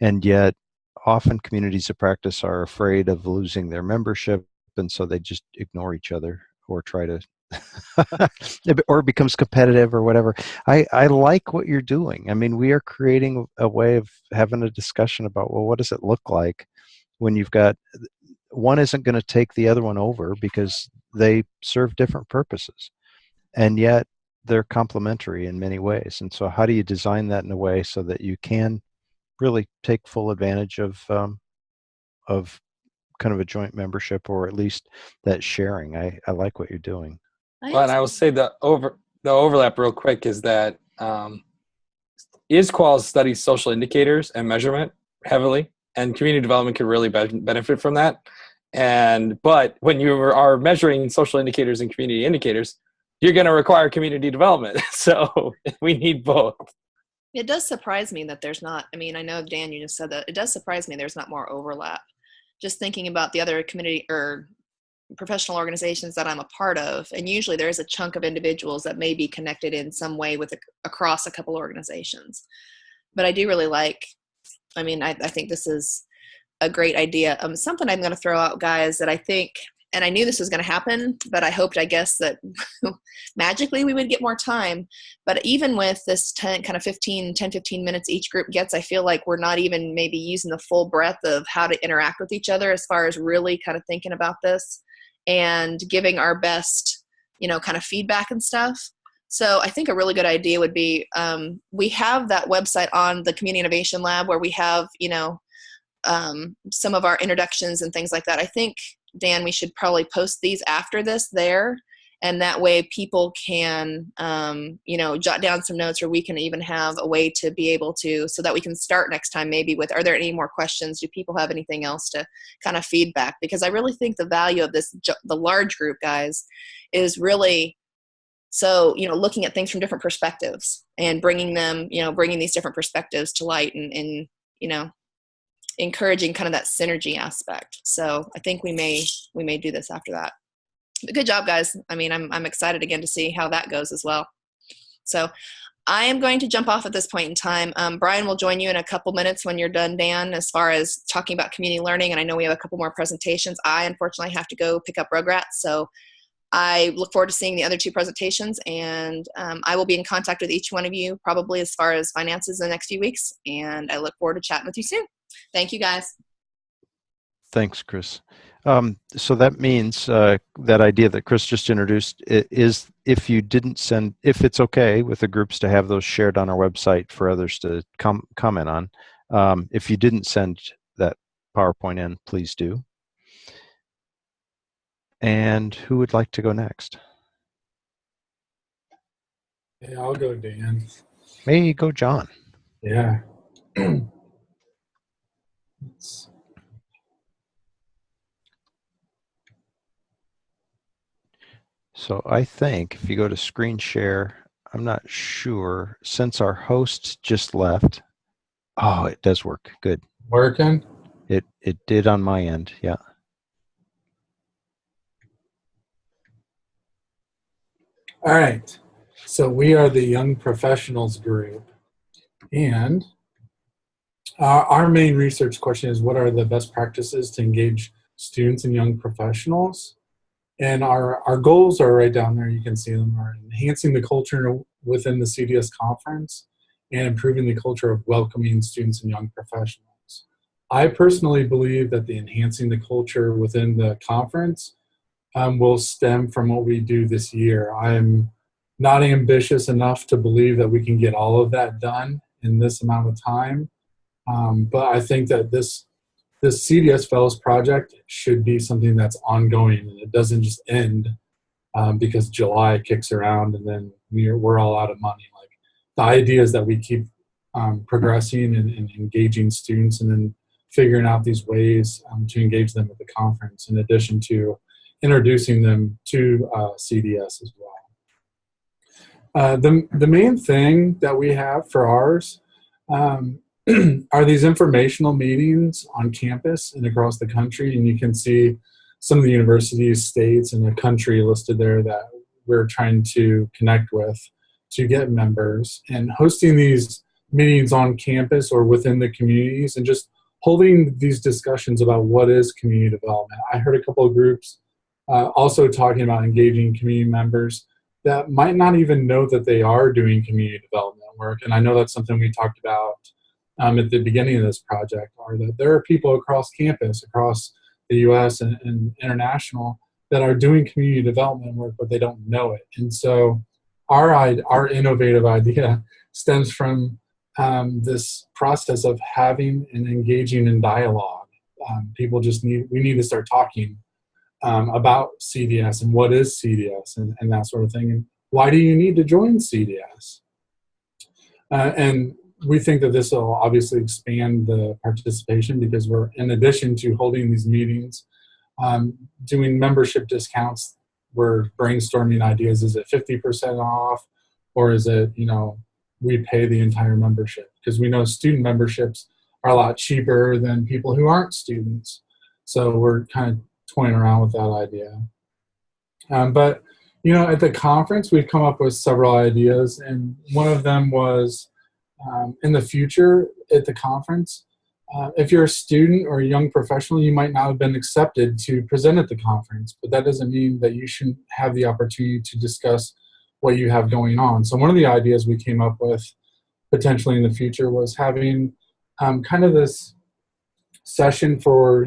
And yet often communities of practice are afraid of losing their membership, and so they just ignore each other or try to or it becomes competitive or whatever. I like what you're doing. I mean, we are creating a way of having a discussion about, well, what does it look like when you've got one isn't going to take the other one over because they serve different purposes, and yet they're complementary in many ways. And so how do you design that in a way so that you can really take full advantage of kind of a joint membership, or at least that sharing? I like what you're doing. Well, and I will say the overlap real quick is that ISQual studies social indicators and measurement heavily, and community development can really benefit from that. But when you are measuring social indicators and community indicators, you're going to require community development. So we need both. It does surprise me that there's not, I mean, I know, Dan, you just said that. It does surprise me there's not more overlap. Just thinking about the other community or professional organizations that I'm a part of, and usually there is a chunk of individuals that may be connected in some way with across a couple organizations. But I do really like, I mean, I think this is a great idea. Something I'm going to throw out, guys, that I think, and I knew this was going to happen, but I hoped, I guess, that magically we would get more time. But even with this 10 15 minutes each group gets, I feel like we're not even maybe using the full breadth of how to interact with each other as far as really kind of thinking about this and giving our best, kind of feedback and stuff. So I think a really good idea would be, we have that website on the Community Innovation Lab where we have, some of our introductions and things like that. I think, Dan, we should probably post these after this there. And that way people can, jot down some notes, or we can even have a way to be able to, so that we can start next time maybe with, are there any more questions? Do people have anything else to kind of feedback? Because I really think the value of this, the large group, guys, is really, so, looking at things from different perspectives and bringing them, bringing these different perspectives to light and encouraging kind of that synergy aspect. So I think we may do this after that. But good job, guys. I mean, I'm excited again to see how that goes as well. So I am going to jump off at this point in time. Brian will join you in a couple minutes when you're done, Dan, as far as talking about community learning. And I know we have a couple more presentations. I unfortunately have to go pick up Rugrats. So I look forward to seeing the other two presentations, and I will be in contact with each one of you probably as far as finances in the next few weeks. And I look forward to chatting with you soon. Thank you, guys. Thanks, Chris. So that means that idea that Chris just introduced is, if you didn't send, if it's okay with the groups to have those shared on our website for others to comment on, if you didn't send that PowerPoint in, please do. And who would like to go next? Yeah, I'll go, Dan. May go, John. Yeah. So I think if you go to screen share, I'm not sure, since our host just left. Oh, it does work. Good. Working? It did on my end. Yeah. All right. So we are the Young Professionals group. And our main research question is, what are the best practices to engage students and young professionals? And our goals are right down there. You can see them. Are enhancing the culture within the CDS conference and improving the culture of welcoming students and young professionals. I personally believe that the enhancing the culture within the conference will stem from what we do this year. I'm not ambitious enough to believe that we can get all of that done in this amount of time. But I think that this CDS Fellows project should be something that's ongoing, and it doesn't just end because July kicks around and then we're all out of money. Like, the idea is that we keep progressing and engaging students, and then figuring out these ways to engage them at the conference, in addition to introducing them to CDS as well. The main thing that we have for ours are these informational meetings on campus and across the country, and you can see some of the universities, states, and the country listed there that we're trying to connect with to get members. And hosting these meetings on campus or within the communities, and just holding these discussions about what is community development. I heard a couple of groups also talking about engaging community members that might not even know that they are doing community development work. And I know that's something we talked about at the beginning of this project, are that there are people across campus, across the US and international, that are doing community development work, but they don't know it. And so our innovative idea stems from this process of having and engaging in dialogue. We need to start talking about CDS and what is CDS and that sort of thing. And why do you need to join CDS? And we think that this will obviously expand the participation, because we're, in addition to holding these meetings, doing membership discounts. We're brainstorming ideas. Is it 50% off, or is it, we pay the entire membership? Because we know student memberships are a lot cheaper than people who aren't students. So we're kind of toying around with that idea. But, at the conference, we've come up with several ideas. And one of them was, in the future at the conference, if you're a student or a young professional, you might not have been accepted to present at the conference, but that doesn't mean that you shouldn't have the opportunity to discuss what you have going on. So one of the ideas we came up with potentially in the future was having kind of this session for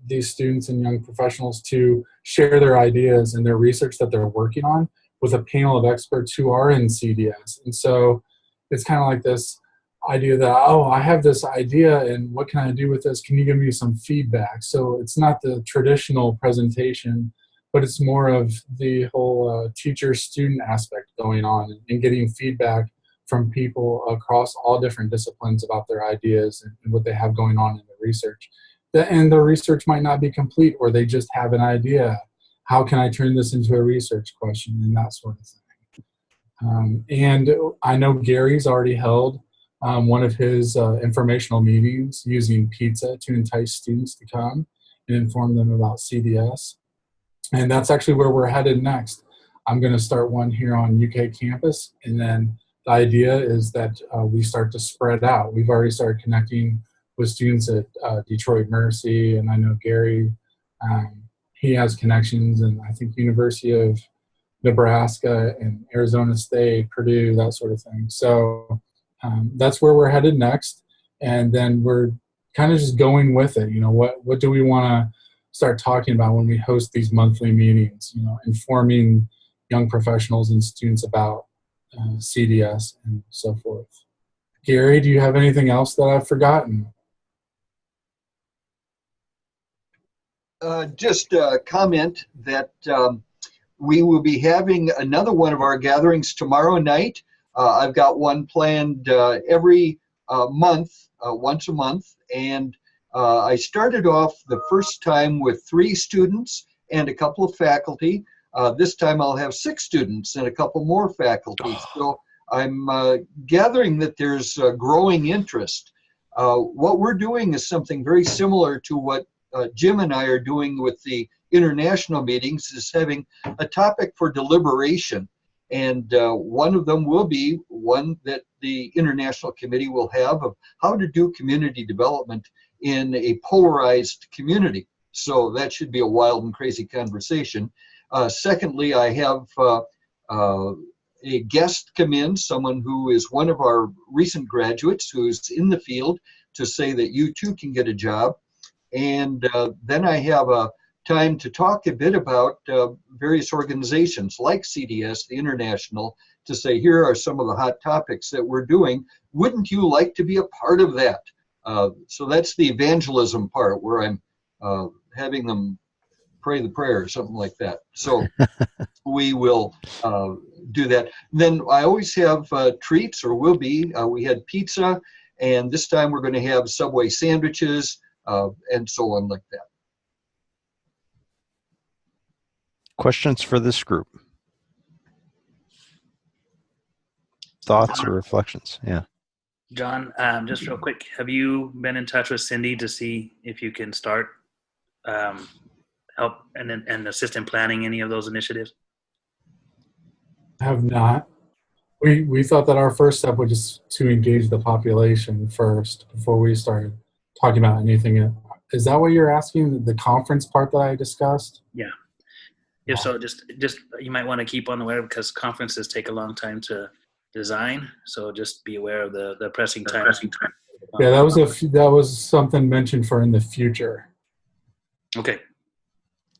these students and young professionals to share their ideas and their research that they're working on with a panel of experts who are in CDS. And so it's kind of like this idea that, I have this idea and what can I do with this? Can you give me some feedback? So it's not the traditional presentation, but it's more of the whole teacher-student aspect going on and getting feedback from people across all different disciplines about their ideas and what they have going on in the research. And the research might not be complete, or they just have an idea. How can I turn this into a research question, and that sort of thing. And I know Gary's already held one of his informational meetings using pizza to entice students to come and inform them about CDS. And that's actually where we're headed next. I'm going to start one here on UK campus, and then the idea is that we start to spread out. We've already started connecting with students at Detroit Mercy, and I know Gary, he has connections, and I think University of Nebraska and Arizona State, Purdue, that sort of thing. So that's where we're headed next. And then we're kind of just going with it. What do we want to start talking about when we host these monthly meetings, informing young professionals and students about CDS and so forth. Gary, do you have anything else that I've forgotten? Just a comment that we will be having another one of our gatherings tomorrow night. I've got one planned every month, once a month, and I started off the first time with 3 students and a couple of faculty. This time I'll have 6 students and a couple more faculty. So I'm gathering that there's growing interest. What we're doing is something very similar to what Jim and I are doing with the international meetings, is having a topic for deliberation. And one of them will be one that the International Committee will have, of how to do community development in a polarized community. So that should be a wild and crazy conversation. Secondly, I have a guest come in, someone who is one of our recent graduates who's in the field, to say that you too can get a job. And then I have a time to talk a bit about various organizations like CDS, the International, to say, here are some of the hot topics that we're doing. Wouldn't you like to be a part of that? So that's the evangelism part, where I'm having them pray the prayer or something like that. So we will do that. Then I always have treats, or will be. We had pizza, and this time we're going to have Subway sandwiches, and so on like that. Questions for this group? Thoughts or reflections? Yeah. John, just real quick, have you been in touch with Cindy to see if you can start help and assist in planning any of those initiatives? I have not. We thought that our first step was just to engage the population first before we started talking about anything. Is that what you're asking? The conference part that I discussed? Yeah. If so, just you might want to keep on aware because conferences take a long time to design. So just be aware of the pressing time. Yeah, that was something mentioned for in the future. Okay.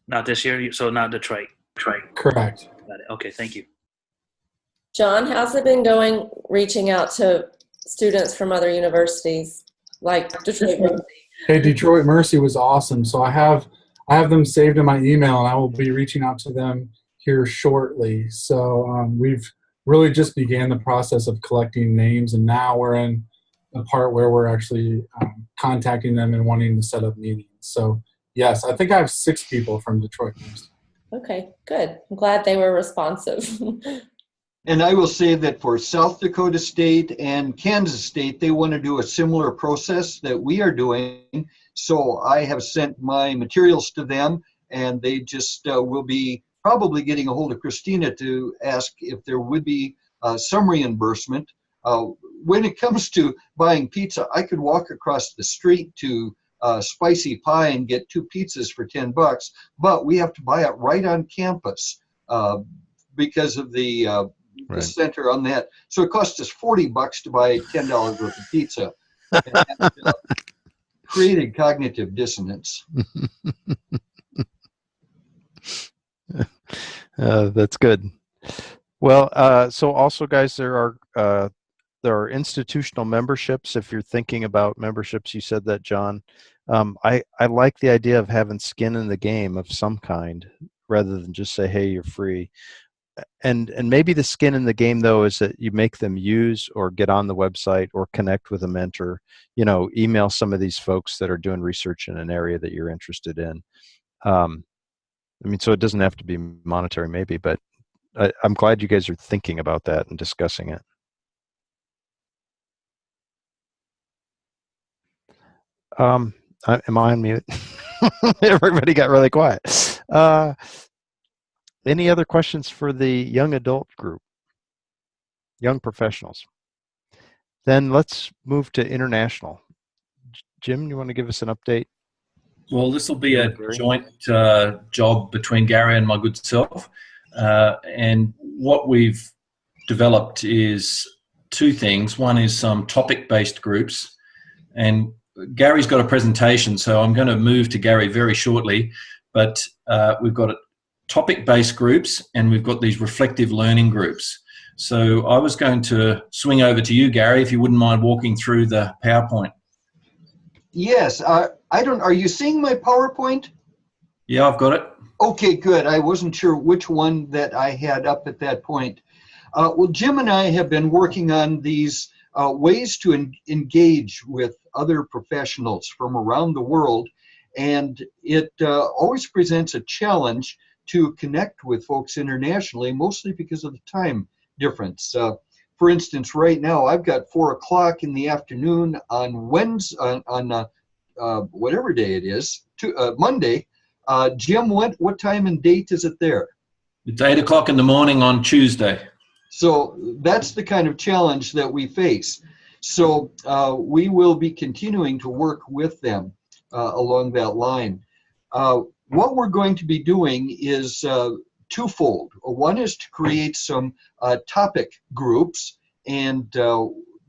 Not this year, so not Detroit. Correct. Got it. Okay, thank you. John, how's it been going reaching out to students from other universities like Detroit Mercy? Hey, Detroit Mercy was awesome. So I have them saved in my email, and I will be reaching out to them here shortly. So we've really just began the process of collecting names, and now we're in the part where we're actually contacting them and wanting to set up meetings. So yes, I think I have 6 people from Detroit Mercy. Okay, good. I'm glad they were responsive. And I will say that for South Dakota State and Kansas State, they want to do a similar process that we are doing. So I have sent my materials to them, and they just will be probably getting a hold of Christina to ask if there would be some reimbursement. When it comes to buying pizza, I could walk across the street to Spicy Pie and get 2 pizzas for $10, but we have to buy it right on campus because of the center on that. So it cost us $40 to buy $10 worth of pizza. And, created cognitive dissonance. That's good. Well, so also, guys, there are institutional memberships. If you're thinking about memberships, you said that, John. I like the idea of having skin in the game of some kind, rather than just say, "Hey, you're free." And maybe the skin in the game, though, is that you make them use or get on the website or connect with a mentor. Email some of these folks that are doing research in an area that you're interested in. So it doesn't have to be monetary, maybe, but I'm glad you guys are thinking about that and discussing it. Am I on mute? Everybody got really quiet. Any other questions for the young adult group, young professionals? Then let's move to international. Jim, you want to give us an update? Well, this will be a joint job between Gary and my good self. And what we've developed is 2 things. One is some topic-based groups. And Gary's got a presentation, so I'm going to move to Gary very shortly. But we've got topic-based groups, and we've got these reflective learning groups. So I was going to swing over to you, Gary, if you wouldn't mind walking through the PowerPoint. Yes. Are you seeing my PowerPoint? Yeah, I've got it. Okay, good. I wasn't sure which one that I had up at that point. Well, Jim and I have been working on these ways to engage with other professionals from around the world, and it always presents a challenge to connect with folks internationally, mostly because of the time difference. For instance, right now I've got 4 o'clock in the afternoon on Wednesday, on whatever day it is, Monday. Jim, what time and date is it there? It's 8 o'clock in the morning on Tuesday. So that's the kind of challenge that we face. So we will be continuing to work with them along that line. What we're going to be doing is twofold. One is to create some topic groups, and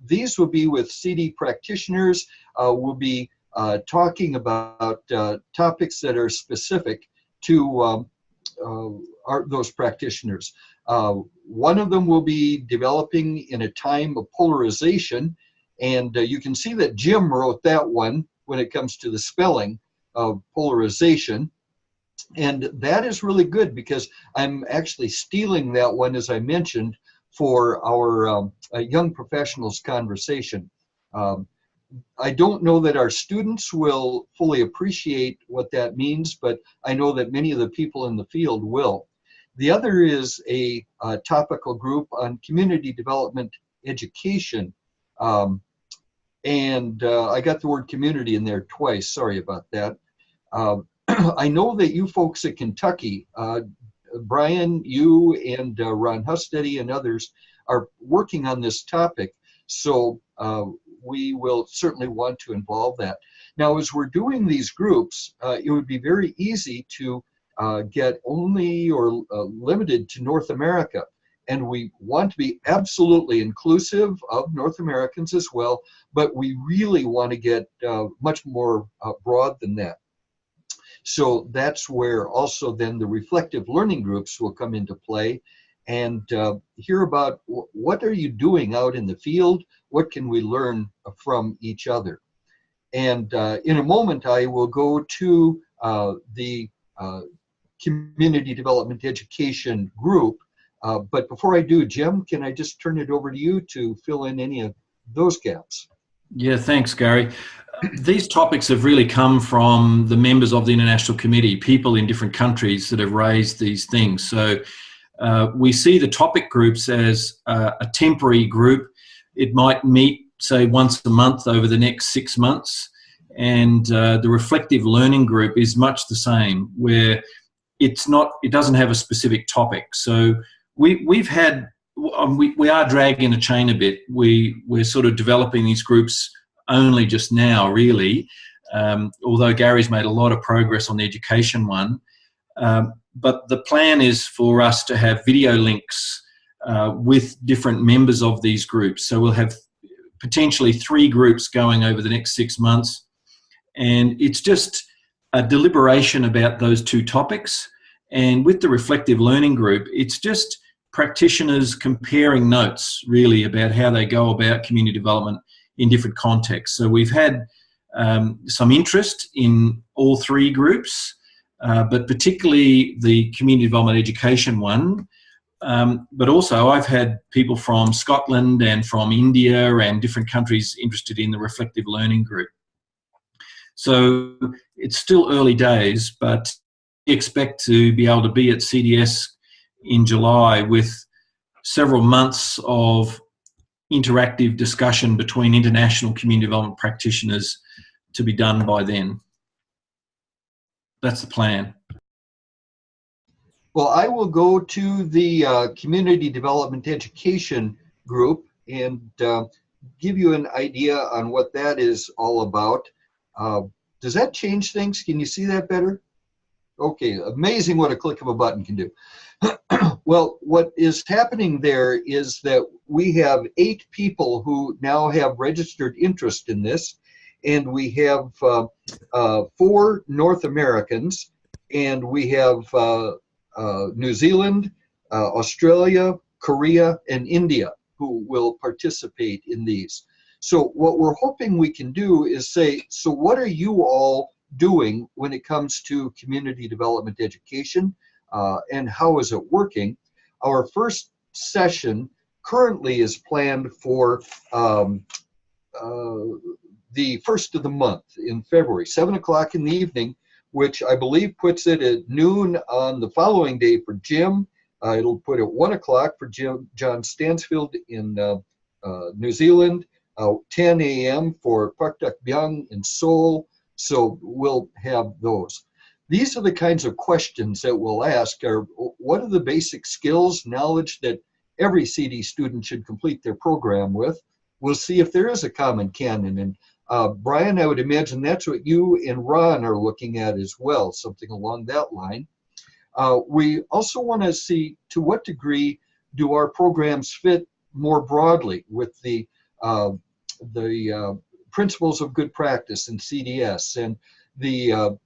these will be with CD practitioners. We'll be talking about topics that are specific to those practitioners. One of them will be developing in a time of polarization, and you can see that Jim wrote that one when it comes to the spelling of polarization. And that is really good because I'm actually stealing that one, as I mentioned, for our young professionals conversation. I don't know that our students will fully appreciate what that means, but I know that many of the people in the field will. The other is a topical group on community development education. And I got the word community in there twice. Sorry about that. I know that you folks at Kentucky, Brian, you and Ron Hustedy and others are working on this topic. So we will certainly want to involve that. Now, as we're doing these groups, it would be very easy to get only or limited to North America. And we want to be absolutely inclusive of North Americans as well, but we really want to get much more broad than that. So that's where also then the reflective learning groups will come into play and hear about what are you doing out in the field, what can we learn from each other. And in a moment, I will go to the Community Development Education group. But before I do, Jim, can I just turn it over to you to fill in any of those gaps? Yeah, thanks, Gary. These topics have really come from the members of the International Committee, people in different countries that have raised these things. So we see the topic groups as a temporary group. It might meet, say, once a month over the next 6 months. And the reflective learning group is much the same, where it doesn't have a specific topic. So we are dragging a chain a bit. We're sort of developing these groups only just now, really, although Gary's made a lot of progress on the education one. But the plan is for us to have video links with different members of these groups. So we'll have potentially 3 groups going over the next 6 months. And it's just a deliberation about those 2 topics. And with the reflective learning group, it's just practitioners comparing notes, really, about how they go about community development in different contexts. So we've had some interest in all 3 groups, but particularly the community development education one. But also I've had people from Scotland and from India and different countries interested in the reflective learning group. So it's still early days, but we expect to be able to be at CDS in July with several months of interactive discussion between international community development practitioners to be done by then. That's the plan. Well, I will go to the Community Development Education group and give you an idea on what that is all about. Does that change things? Can you see that better? Okay, amazing what a click of a button can do. Well, what is happening there is that we have 8 people who now have registered interest in this, and we have 4 North Americans, and we have New Zealand, Australia, Korea, and India who will participate in these. So what we're hoping we can do is say, so what are you all doing when it comes to community development education, and how is it working? Our first session currently is planned for the first of the month in February, 7 o'clock in the evening, which I believe puts it at noon on the following day for Jim. It'll put it 1 o'clock for John Stansfield in New Zealand, 10 a.m. for Pak Tak Byung in Seoul. So we'll have those. These are the kinds of questions that we'll ask. What are the basic skills, knowledge that every CD student should complete their program with? We'll see if there is a common canon. And Brian, I would imagine that's what you and Ron are looking at as well, something along that line. We also want to see to what degree do our programs fit more broadly with the principles of good practice in CDS and the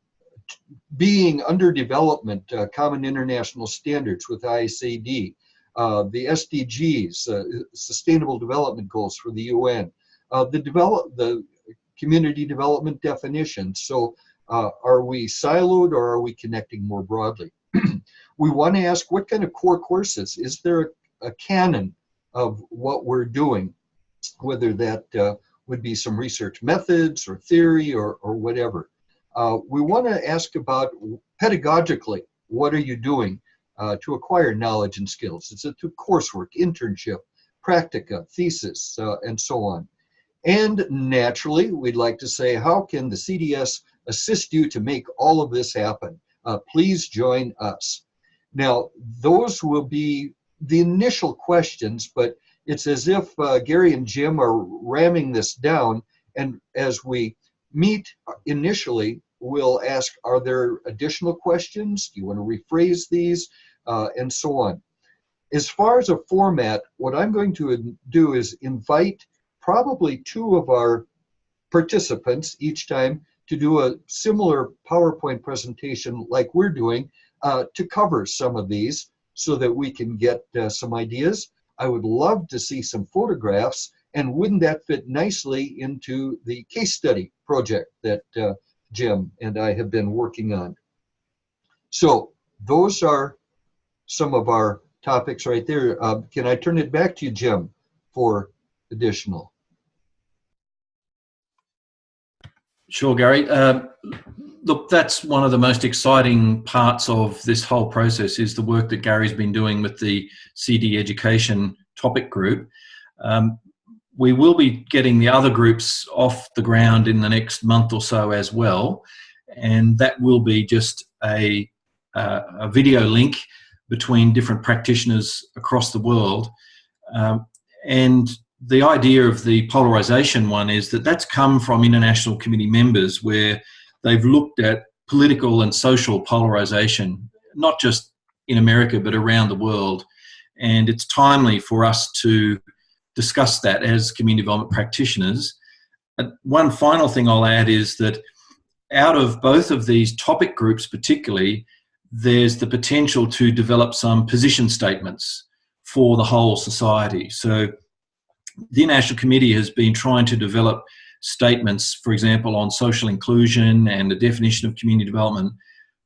being under development, common international standards with ISAD, the SDGs, Sustainable Development Goals for the UN, the community development definition. So are we siloed or are we connecting more broadly? We want to ask what kind of core courses, is there a canon of what we're doing, whether that would be some research methods or theory or whatever. We want to ask about pedagogically, what are you doing to acquire knowledge and skills? Is it through coursework, internship, practica, thesis, and so on? And naturally, we'd like to say, how can the CDS assist you to make all of this happen? Please join us. Now, those will be the initial questions, but it's as if Gary and Jim are ramming this down. And as we meet initially, we'll ask, are there additional questions? Do you want to rephrase these? And so on. As far as a format, what I'm going to do is invite probably 2 of our participants each time to do a similar PowerPoint presentation like we're doing to cover some of these so that we can get some ideas. I would love to see some photographs, and wouldn't that fit nicely into the case study project that Jim and I have been working on. So those are some of our topics right there. Can I turn it back to you, Jim, for additional? Sure, Gary. Look, that's one of the most exciting parts of this whole process is the work that Gary's been doing with the CD Education topic group. We will be getting the other groups off the ground in the next month or so as well, and that will be just a video link between different practitioners across the world. And the idea of the polarization one is that that's come from international committee members where they've looked at political and social polarization, not just in America, but around the world. And it's timely for us to discuss that as community development practitioners. One final thing I'll add is that out of both of these topic groups particularly, there's the potential to develop some position statements for the whole society. So the International Committee has been trying to develop statements, for example, on social inclusion and the definition of community development,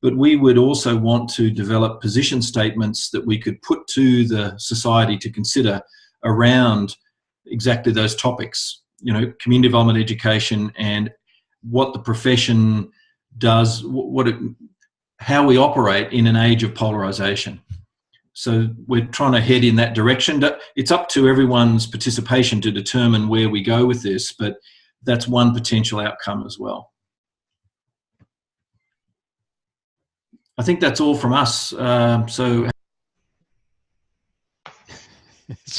but we would also want to develop position statements that we could put to the society to consider around exactly those topics, you know, community development education and what the profession does, how we operate in an age of polarization. So we're trying to head in that direction. It's up to everyone's participation to determine where we go with this, but that's one potential outcome as well. I think that's all from us. So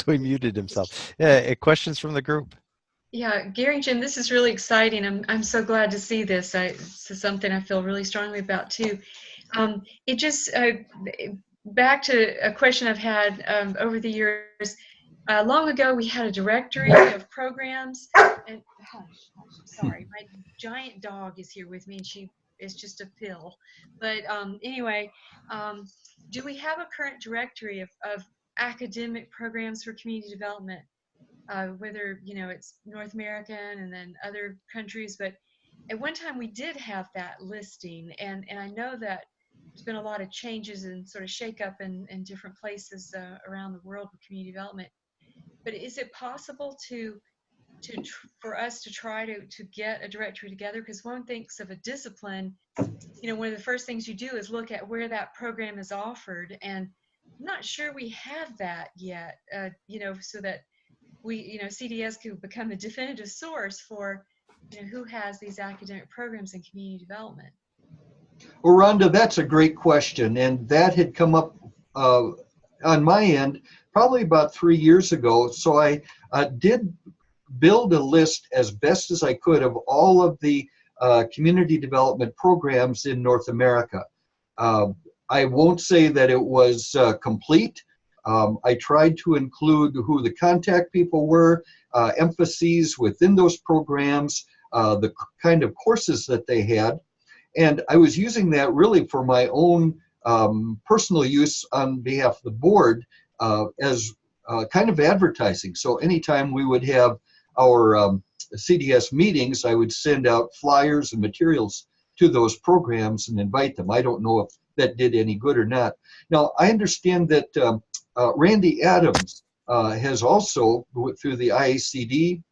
he muted himself. Yeah, questions from the group? Yeah, Gary and Jim, this is really exciting. I'm so glad to see this. This is something I feel really strongly about too. It just back to a question I've had over the years. Long ago, we had a directory of programs. And sorry, my giant dog is here with me, and she is just a pill. But anyway, do we have a current directory of academic programs for community development? Whether it's North American and then other countries, but at one time we did have that listing, and I know that there's been a lot of changes and sort of shake-up in different places around the world with community development. But is it possible for us to try to get a directory together? Because one thinks of a discipline, one of the first things you do is look at where that program is offered, and I'm not sure we have that yet. So that we, CDS could become the definitive source for, who has these academic programs in community development. Well, Rhonda, that's a great question, and that had come up on my end probably about 3 years ago. So I did build a list as best as I could of all of the community development programs in North America. I won't say that it was complete. I tried to include who the contact people were, emphases within those programs, the kind of courses that they had. And I was using that really for my own personal use on behalf of the board as kind of advertising. So anytime we would have our CDS meetings, I would send out flyers and materials to those programs and invite them. I don't know if that did any good or not. Now, I understand that Randy Adams has also, through the IACD,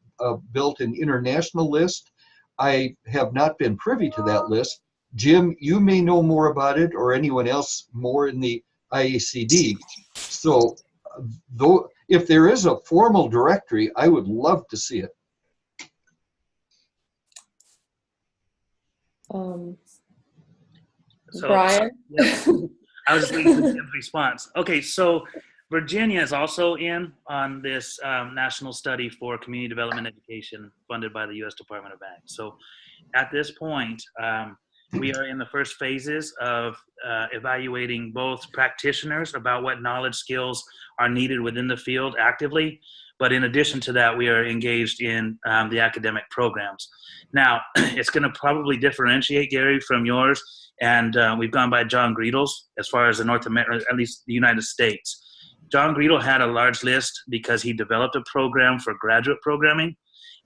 built an international list. I have not been privy to that list. Jim, you may know more about it, or anyone else more in the IACD. So though, if there is a formal directory, I would love to see it. Brian? I was just waiting for Jim's response. Okay, so Virginia is also in on this national study for community development education funded by the U.S. Department of Ag. So at this point, we are in the first phases of evaluating both practitioners about what knowledge skills are needed within the field actively. But in addition to that, we are engaged in the academic programs. Now, it's going to probably differentiate, Gary, from yours. And we've gone by John Griedel's as far as the North America, at least the United States. John Griedel had a large list because he developed a program for graduate programming.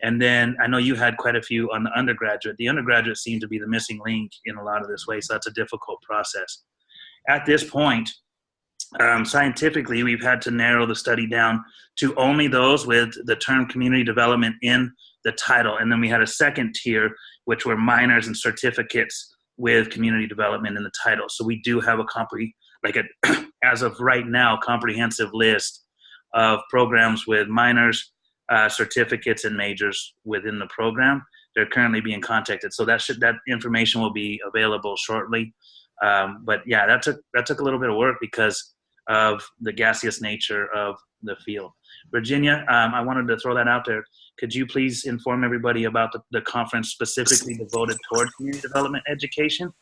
And then I know you had quite a few on the undergraduate. The undergraduate seemed to be the missing link in a lot of this way, so that's a difficult process. At this point, scientifically, we've had to narrow the study down to only those with the term community development in the title. And then we had a second tier, which were minors and certificates with community development in the title. So we do have as of right now, comprehensive list of programs with minors, certificates, and majors within the program. They're currently being contacted. So that information will be available shortly. But yeah, that took a little bit of work because of the gaseous nature of the field. Virginia, I wanted to throw that out there. Could you please inform everybody about the conference specifically devoted toward community development education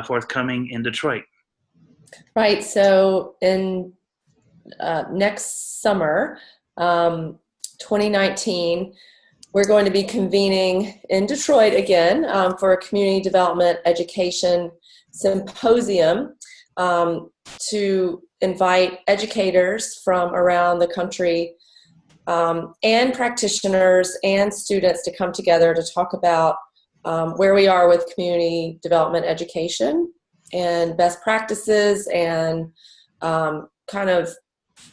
forthcoming in Detroit? Right. So in next summer, 2019, we're going to be convening in Detroit again for a community development education symposium to invite educators from around the country and practitioners and students to come together to talk about where we are with community development education and best practices, and kind of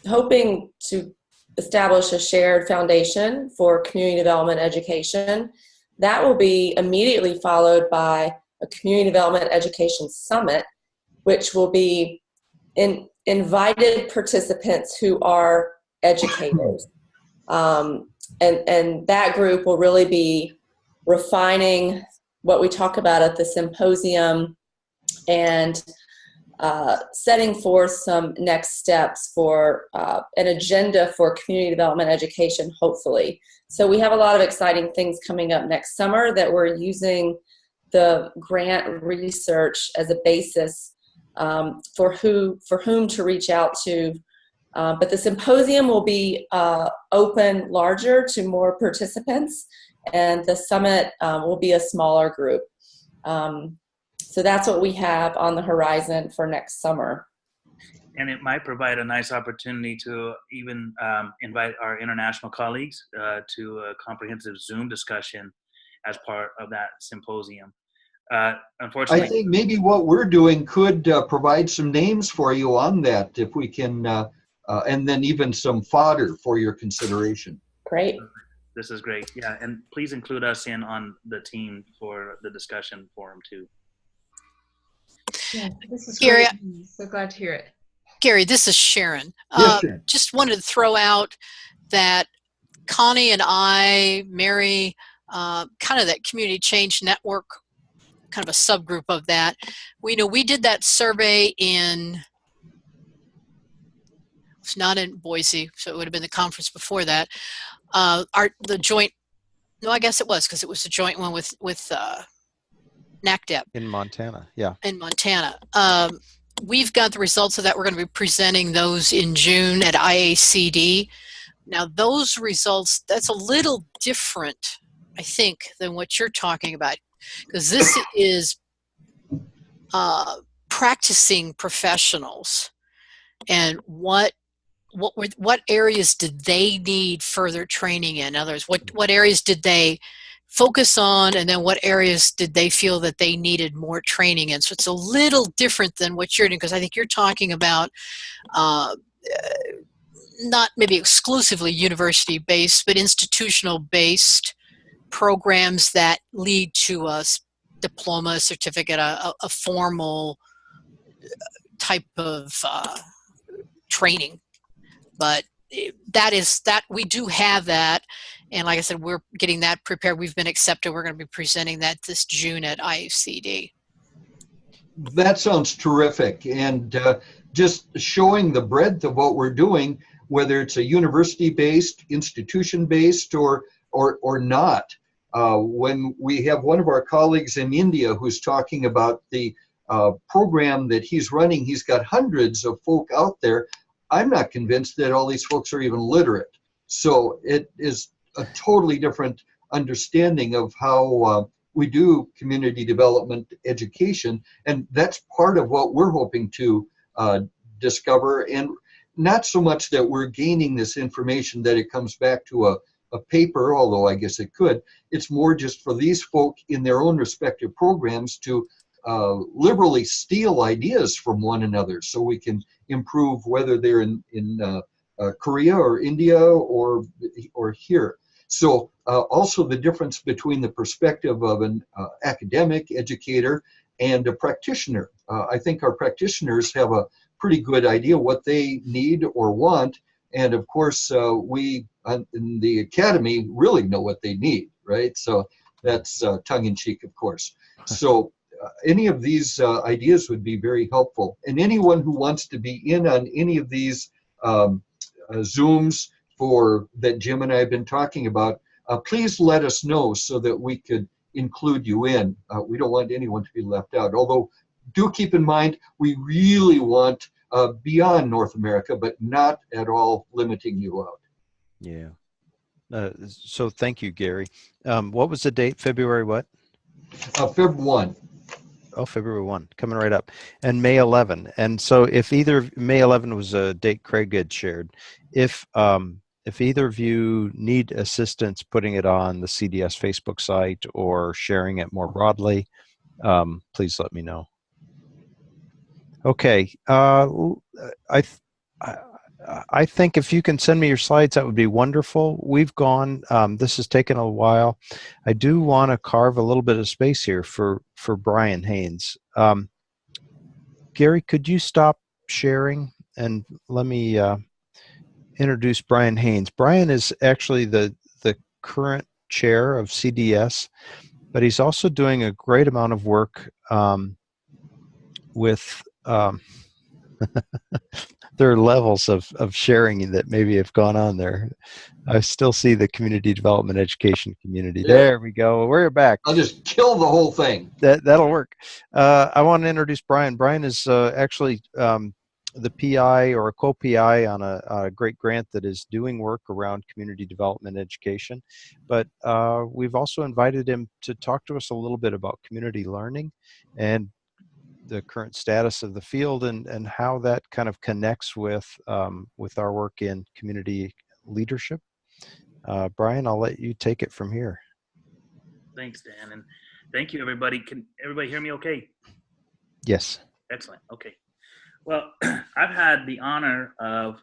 hoping to establish a shared foundation for community development education. That will be immediately followed by a community development education summit, which will be invited participants who are educators. And that group will really be refining what we talk about at the symposium and setting forth some next steps for an agenda for community development education, hopefully. So we have a lot of exciting things coming up next summer that we're using the grant research as a basis for whom to reach out to. But the symposium will be open larger to more participants, and the summit will be a smaller group. So that's what we have on the horizon for next summer. And it might provide a nice opportunity to even invite our international colleagues to a comprehensive Zoom discussion as part of that symposium. Unfortunately, I think maybe what we're doing could provide some names for you on that, if we can, and then even some fodder for your consideration. Great. This is great. Yeah, and please include us in on the team for the discussion forum too. Yeah, this is Gary, great. I'm so glad to hear it. Gary, this is Sharon. Yes, Sharon. Just wanted to throw out that Connie and I, Mary, kind of that Community Change Network, kind of a subgroup of that. We did that survey it's not in Boise, so it would have been the conference before that. The joint, no, I guess it was, because it was the joint one with NACDEP. In Montana, yeah. In Montana. We've got the results of that. We're going to be presenting those in June at IACD. Now, those results, that's a little different, I think, than what you're talking about, because this is practicing professionals and what areas did they need further training in? In other words, what areas did they focus on, and then what areas did they feel that they needed more training in? So it's a little different than what you're doing, because I think you're talking about not maybe exclusively university-based, but institutional-based programs that lead to a diploma, certificate, a formal type of training. But we do have that. And like I said, we're getting that prepared. We've been accepted. We're going to be presenting that this June at IACD. That sounds terrific. And just showing the breadth of what we're doing, whether it's a university-based, institution-based, or not. When we have one of our colleagues in India who's talking about the program that he's running, he's got hundreds of folk out there. I'm not convinced that all these folks are even literate. So it is a totally different understanding of how we do community development education. And that's part of what we're hoping to discover. And not so much that we're gaining this information that it comes back to a paper, although I guess it could. It's more just for these folk in their own respective programs to liberally steal ideas from one another so we can improve, whether they're in Korea or India or here. So also the difference between the perspective of an academic educator and a practitioner. I think our practitioners have a pretty good idea what they need or want. And of course, we in the academy really know what they need, right? So that's tongue-in-cheek, of course. So any of these ideas would be very helpful. And anyone who wants to be in on any of these Zooms that Jim and I have been talking about, please let us know so that we could include you in. We don't want anyone to be left out. Although, do keep in mind, we really want beyond North America, but not at all limiting you out. Yeah. So thank you, Gary. What was the date? February what? Feb 1. Oh, February 1, coming right up. And May 11. And so if May 11 was a date Craig had shared, if either of you need assistance putting it on the CDS Facebook site or sharing it more broadly, please let me know. Okay. I think if you can send me your slides, that would be wonderful. We've gone, this has taken a while. I do want to carve a little bit of space here for Brian Haynes. Gary, could you stop sharing and let me introduce Brian Haynes. Brian is actually the current chair of CDS, but he's also doing a great amount of work with there are levels of sharing that maybe have gone on there. I still see the community development education community. Yeah. There we go. We're back. I'll just kill the whole thing. That'll work. I want to introduce Brian. Brian is actually the PI or a co-PI on a great grant that is doing work around community development education. But we've also invited him to talk to us a little bit about community learning and the current status of the field and how that kind of connects with our work in community leadership. Brian, I'll let you take it from here. Thanks, Dan, and thank you, everybody. Can everybody hear me okay? Yes. Excellent. Okay. Well, I've had the honor of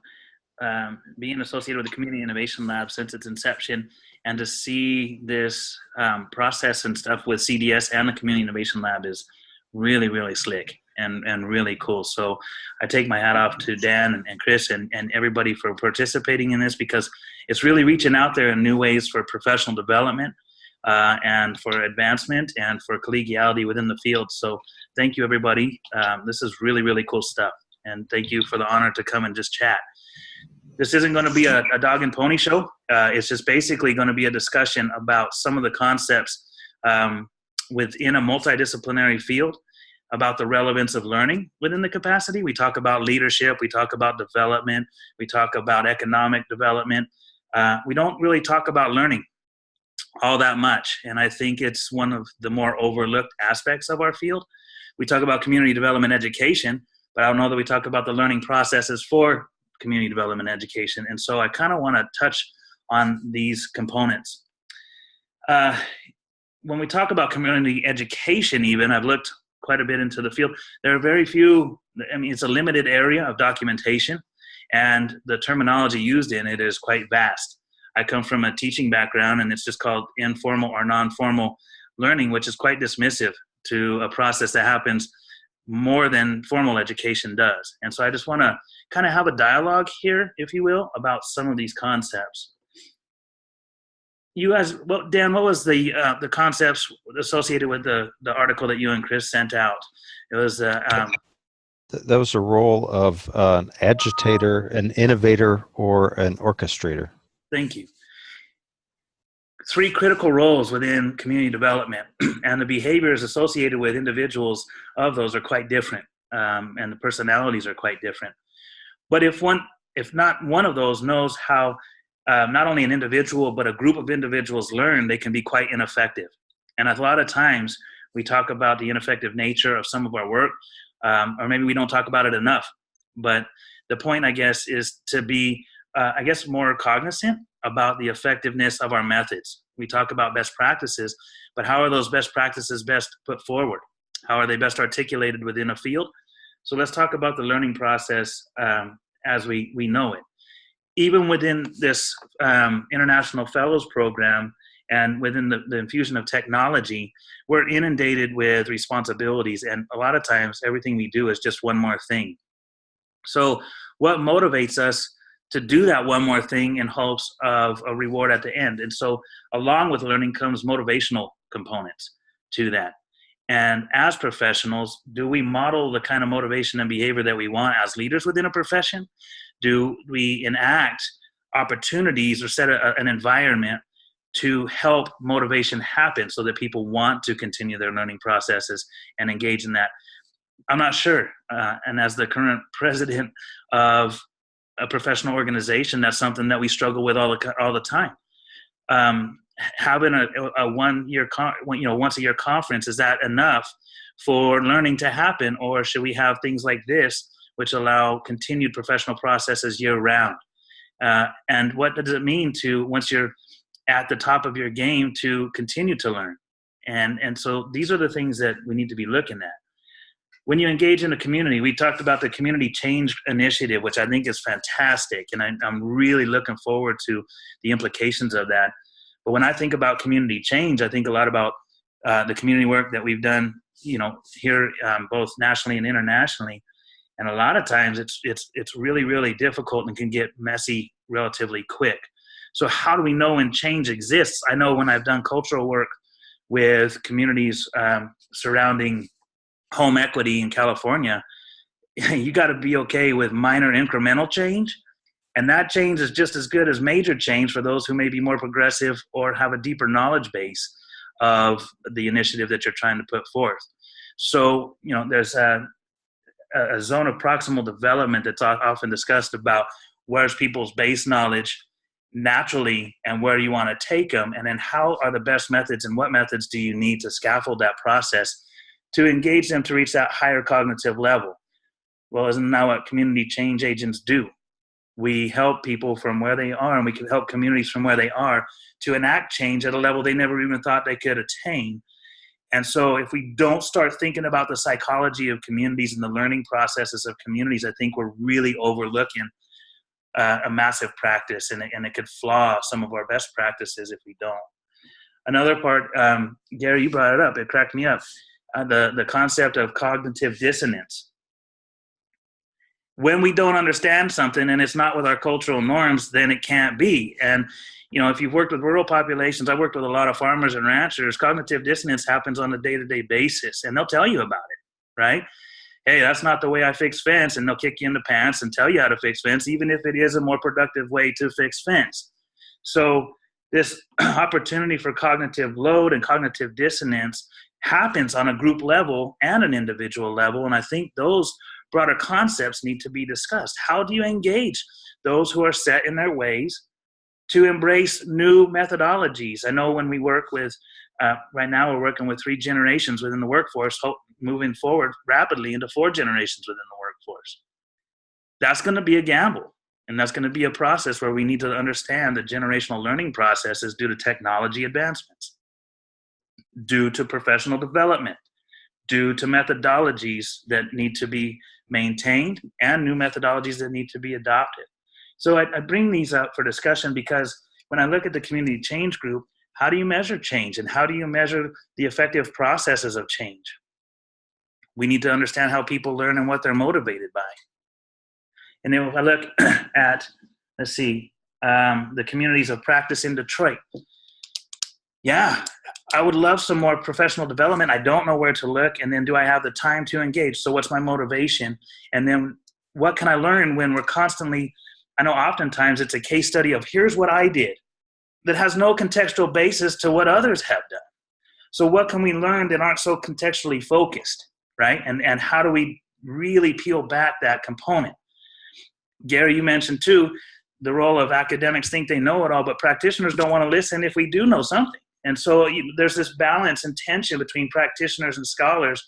being associated with the Community Innovation Lab since its inception, and to see this process and stuff with CDS and the Community Innovation Lab is really, really slick and really cool. So I take my hat off to Dan and Chris and everybody for participating in this, because it's really reaching out there in new ways for professional development and for advancement and for collegiality within the field. So thank you, everybody. This is really, really cool stuff. And thank you for the honor to come and just chat. This isn't going to be a dog and pony show. It's just basically going to be a discussion about some of the concepts within a multidisciplinary field about the relevance of learning within the capacity. We talk about leadership, we talk about development, we talk about economic development. We don't really talk about learning all that much, and I think it's one of the more overlooked aspects of our field. We talk about community development education, but I don't know that we talk about the learning processes for community development education, and so I kind of want to touch on these components. When we talk about community education, even, I've looked quite a bit into the field. There are very few, I mean, it's a limited area of documentation, and the terminology used in it is quite vast. I come from a teaching background, and it's just called informal or non-formal learning, which is quite dismissive to a process that happens more than formal education does. And so I just want to kind of have a dialogue here, if you will, about some of these concepts. You guys, well, Dan, what was the concepts associated with the article that you and Chris sent out? It was That was a role of an agitator, an innovator, or an orchestrator. Thank you. 3 critical roles within community development, and the behaviors associated with individuals of those are quite different, and the personalities are quite different. But if not one of those knows how not only an individual but a group of individuals learn, they can be quite ineffective. And a lot of times we talk about the ineffective nature of some of our work, or maybe we don't talk about it enough. But the point, I guess, is to be, more cognizant about the effectiveness of our methods. We talk about best practices, but how are those best practices best put forward? How are they best articulated within a field? So let's talk about the learning process as we know it. Even within this International Fellows Program and within the infusion of technology, we're inundated with responsibilities, and a lot of times everything we do is just one more thing. So what motivates us to do that one more thing in hopes of a reward at the end? And so along with learning comes motivational components to that. And as professionals, do we model the kind of motivation and behavior that we want as leaders within a profession? Do we enact opportunities or set an environment to help motivation happen so that people want to continue their learning processes and engage in that? I'm not sure. And as the current president of a professional organization, that's something that we struggle with all the time. Having a once a year conference, is that enough for learning to happen, or should we have things like this which allow continued professional processes year round? And what does it mean to, once you're at the top of your game, to continue to learn? And so these are the things that we need to be looking at. When you engage in a community, we talked about the Community Change Initiative, which I think is fantastic, and I'm really looking forward to the implications of that. But when I think about community change, I think a lot about the community work that we've done, here both nationally and internationally. And a lot of times it's really, really difficult and can get messy relatively quick. So how do we know when change exists? I know when I've done cultural work with communities surrounding home equity in California, you got to be okay with minor incremental change. And that change is just as good as major change for those who may be more progressive or have a deeper knowledge base of the initiative that you're trying to put forth. So, there's a zone of proximal development that's often discussed about where's people's base knowledge naturally and where you want to take them, and then how are the best methods and what methods do you need to scaffold that process to engage them to reach that higher cognitive level. Well, isn't that what community change agents do? We help people from where they are, and we can help communities from where they are to enact change at a level they never even thought they could attain. And so if we don't start thinking about the psychology of communities and the learning processes of communities, I think we're really overlooking a massive practice, and it could flaw some of our best practices if we don't. Another part, Gary, you brought it up, it cracked me up, the concept of cognitive dissonance. When we don't understand something and it's not with our cultural norms, then it can't be. And, if you've worked with rural populations, I've worked with a lot of farmers and ranchers, cognitive dissonance happens on a day-to-day basis, and they'll tell you about it, right? Hey, that's not the way I fix fence, and they'll kick you in the pants and tell you how to fix fence, even if it is a more productive way to fix fence. So this opportunity for cognitive load and cognitive dissonance happens on a group level and an individual level, and I think those broader concepts need to be discussed. How do you engage those who are set in their ways to embrace new methodologies? I know when we work with, right now we're working with 3 generations within the workforce, moving forward rapidly into 4 generations within the workforce. That's going to be a gamble, and that's going to be a process where we need to understand the generational learning processes due to technology advancements, due to professional development, due to methodologies that need to be maintained and new methodologies that need to be adopted. So I bring these up for discussion because when I look at the community change group, how do you measure change, and how do you measure the effective processes of change? We need to understand how people learn and what they're motivated by. And then if I look at, the communities of practice in Detroit, yeah, I would love some more professional development. I don't know where to look. And then do I have the time to engage? So what's my motivation? And then what can I learn when we're constantly, I know oftentimes it's a case study of here's what I did that has no contextual basis to what others have done. So what can we learn that aren't so contextually focused, right? And how do we really peel back that component? Gary, you mentioned too, the role of academics think they know it all, but practitioners don't want to listen if we do know something. And so there's this balance and tension between practitioners and scholars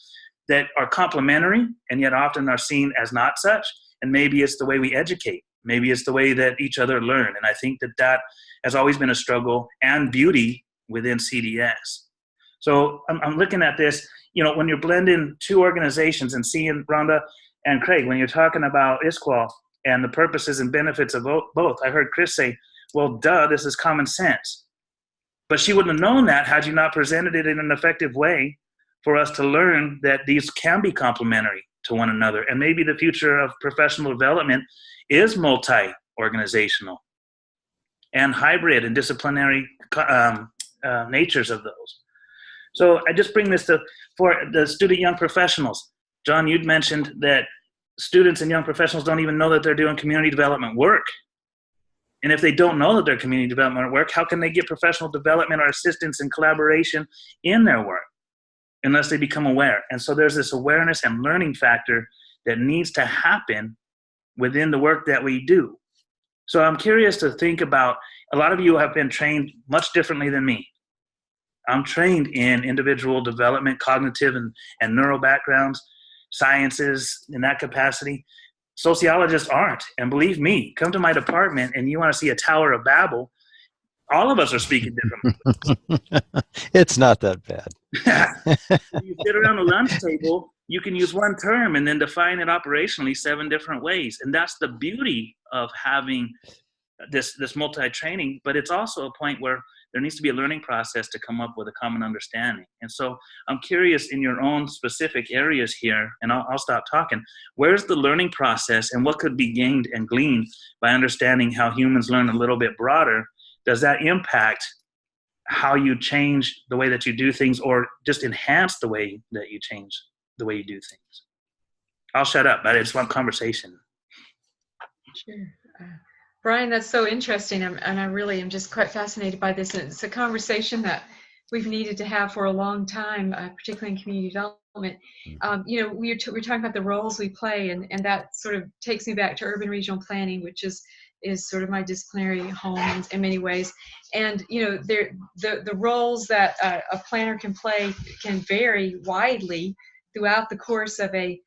that are complementary and yet often are seen as not such. And maybe it's the way we educate. Maybe it's the way that each other learn. And I think that has always been a struggle and beauty within CDS. So I'm looking at this, when you're blending two organizations and seeing Rhonda and Craig, when you're talking about ISQUAL and the purposes and benefits of both, I heard Chris say, well, duh, this is common sense. But she wouldn't have known that had you not presented it in an effective way for us to learn that these can be complementary to one another. And maybe the future of professional development is multi-organizational and hybrid and disciplinary natures of those. So I just bring this for the student young professionals. John, you'd mentioned that students and young professionals don't even know that they're doing community development work. And if they don't know that they're community development work, how can they get professional development or assistance and collaboration in their work unless they become aware? And so there's this awareness and learning factor that needs to happen within the work that we do. So I'm curious to think about, a lot of you have been trained much differently than me. I'm trained in individual development, cognitive and neural backgrounds, sciences in that capacity. Sociologists aren't. And believe me, come to my department and you want to see a Tower of Babel, all of us are speaking differently. It's not that bad. You sit around the lunch table, you can use one term and then define it operationally 7 different ways. And that's the beauty of having this multi-training, but it's also a point where there needs to be a learning process to come up with a common understanding. And so I'm curious in your own specific areas here, and I'll stop talking. Where's the learning process and what could be gained and gleaned by understanding how humans learn a little bit broader? Does that impact how you change the way that you do things or just enhance the way that you change the way you do things? I'll shut up, but it's one conversation. Sure. Brian, that's so interesting, and I really am just quite fascinated by this. It's a conversation that we've needed to have for a long time, particularly in community development. We're talking about the roles we play, and that sort of takes me back to urban regional planning, which is sort of my disciplinary home in many ways. And the roles that a planner can play can vary widely throughout the course of a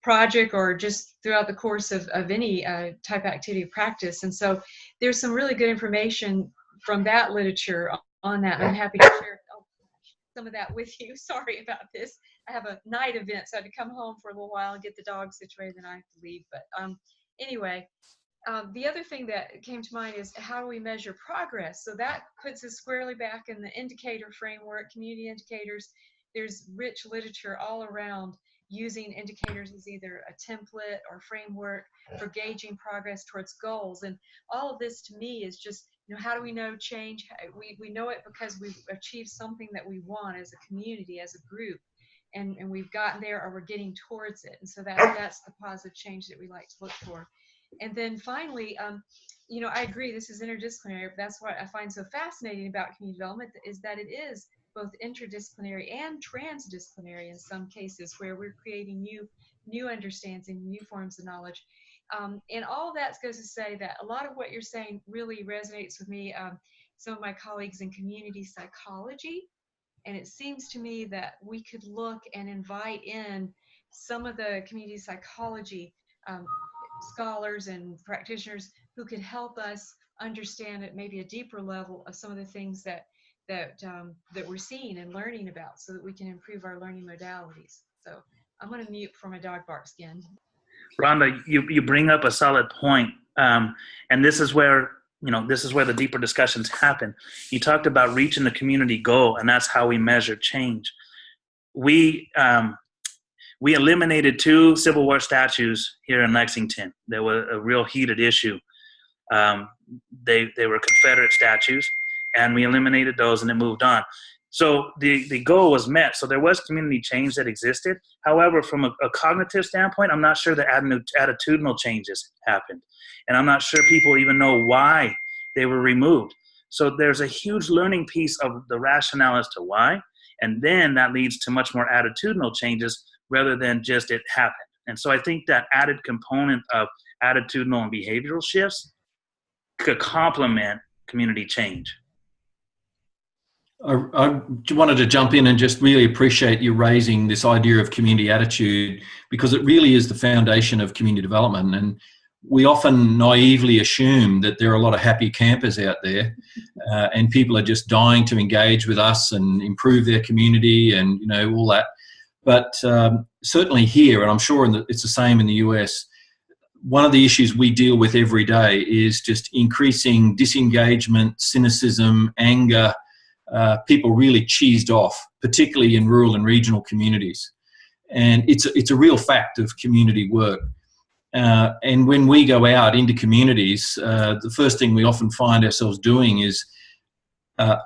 project or just throughout the course of any type of activity of practice. And so there's some really good information from that literature on that. I'm happy to share some of that with you. Sorry about this. I have a night event, so I had to come home for a little while and get the dog situated, then I have to leave. But anyway, the other thing that came to mind is how do we measure progress? So that puts us squarely back in the indicator framework, community indicators. There's rich literature all around using indicators as either a template or framework for gauging progress towards goals. And all of this to me is just, how do we know change? We know it because we've achieved something that we want as a community, as a group, and we've gotten there or we're getting towards it. And so that's the positive change that we like to look for. And then finally, I agree, this is interdisciplinary, but that's what I find so fascinating about community development is that it is both interdisciplinary and transdisciplinary in some cases, where we're creating new understandings and new forms of knowledge. And all of that goes to say that a lot of what you're saying really resonates with me. Some of my colleagues in community psychology, and it seems to me that we could look and invite in some of the community psychology scholars and practitioners who could help us understand at maybe a deeper level of some of the things that we're seeing and learning about, so that we can improve our learning modalities. So I'm going to mute before my dog barks again. Rhonda, you bring up a solid point, and this is where the deeper discussions happen. You talked about reaching the community goal, and that's how we measure change. We eliminated 2 Civil War statues here in Lexington. There was a real heated issue. They were Confederate statues, and we eliminated those and it moved on. So the goal was met. So there was community change that existed. However, from a cognitive standpoint, I'm not sure the attitudinal changes happened. And I'm not sure people even know why they were removed. So there's a huge learning piece of the rationale as to why. And then that leads to much more attitudinal changes rather than just it happened. And so I think that added component of attitudinal and behavioral shifts could complement community change. I wanted to jump in and just really appreciate you raising this idea of community attitude, because it really is the foundation of community development. And we often naively assume that there are a lot of happy campers out there, and people are just dying to engage with us and improve their community and, you know, all that. But certainly here, and I'm sure it's the same in the US, one of the issues we deal with every day is just increasing disengagement, cynicism, anger, people really cheesed off, particularly in rural and regional communities. And it's a real fact of community work. And when we go out into communities, the first thing we often find ourselves doing is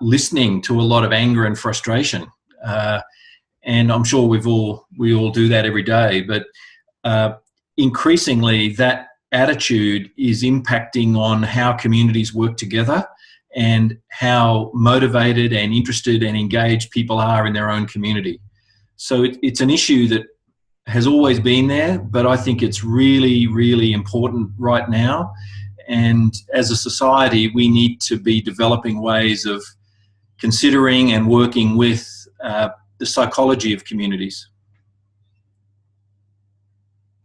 listening to a lot of anger and frustration. And I'm sure we all do that every day. But increasingly, that attitude is impacting on how communities work together and how motivated and interested and engaged people are in their own community. So it's an issue that has always been there, but I think it's really, really important right now. And as a society, we need to be developing ways of considering and working with the psychology of communities.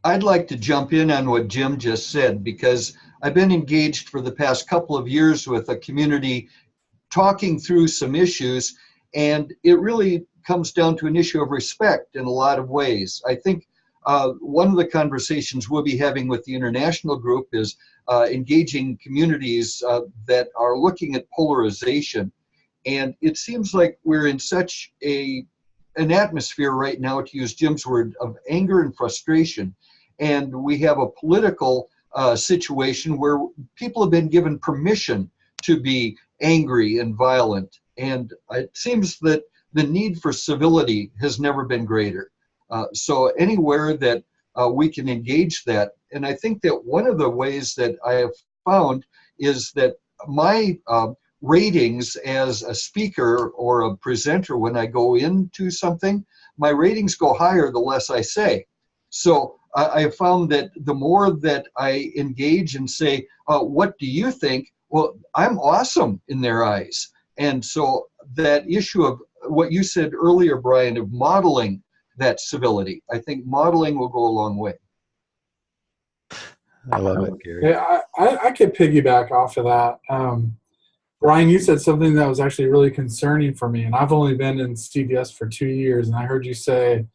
I'd like to jump in on what Jim just said, because I've been engaged for the past couple of years with a community talking through some issues, and it really comes down to an issue of respect in a lot of ways. I think one of the conversations we'll be having with the international group is engaging communities that are looking at polarization. And it seems like we're in such an atmosphere right now, to use Jim's word, of anger and frustration. And we have a political situation where people have been given permission to be angry and violent. And it seems that the need for civility has never been greater. So anywhere that we can engage that. And I think that one of the ways that I have found is that my ratings as a speaker or a presenter, when I go into something, my ratings go higher the less I say. So I have found that the more that I engage and say, what do you think? Well, I'm awesome in their eyes. And so that issue of what you said earlier, Brian, of modeling that civility, I think modeling will go a long way. I love it, Gary. Yeah, I could piggyback off of that. Brian, you said something that was actually really concerning for me, and I've only been in CDS for 2 years, and I heard you say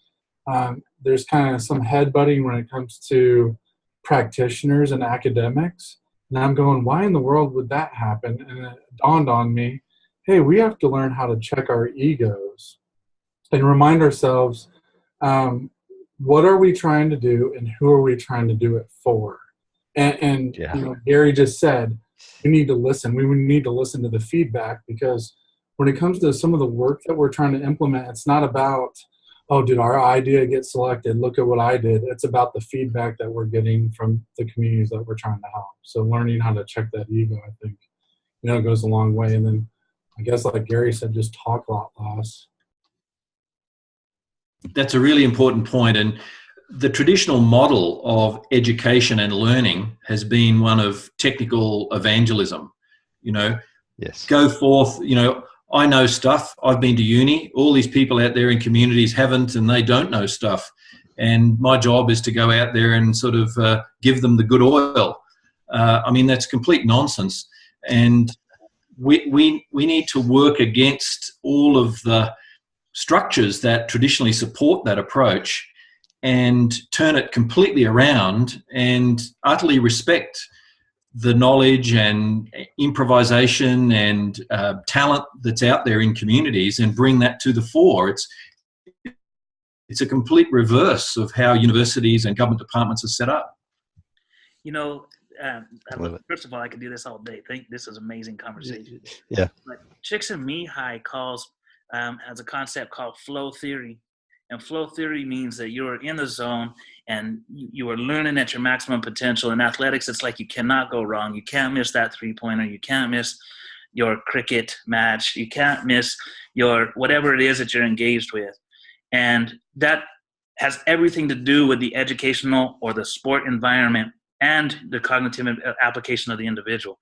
there's kind of some headbutting when it comes to practitioners and academics. And I'm going, why in the world would that happen? And it dawned on me, hey, we have to learn how to check our egos and remind ourselves, what are we trying to do and who are we trying to do it for? And Yeah. you know, Gary just said, we need to listen. We need to listen to the feedback, because when it comes to some of the work that we're trying to implement, it's not about, oh, did our idea get selected? Look at what I did. It's about the feedback that we're getting from the communities that we're trying to help. So learning how to check that ego, I think, you know, goes a long way. And then I guess, like Gary said, just talk a lot less. That's a really important point. And the traditional model of education and learning has been one of technical evangelism. You know, Yes. go forth, you know, I know stuff. I've been to uni. All these people out there in communities haven't, and they don't know stuff. And my job is to go out there and sort of give them the good oil. I mean, that's complete nonsense. And we need to work against all of the structures that traditionally support that approach and turn it completely around and utterly respect the knowledge and improvisation and talent that's out there in communities and bring that to the fore. It's a complete reverse of how universities and government departments are set up. You know, first of all, I could do this all day. This is amazing conversation. Yeah. But Csikszentmihalyi calls has a concept called flow theory. And flow theory means that you're in the zone and you are learning at your maximum potential. In athletics, it's like you cannot go wrong. You can't miss that three-pointer. You can't miss your cricket match. You can't miss your whatever it is that you're engaged with. And that has everything to do with the educational or the sport environment and the cognitive application of the individual.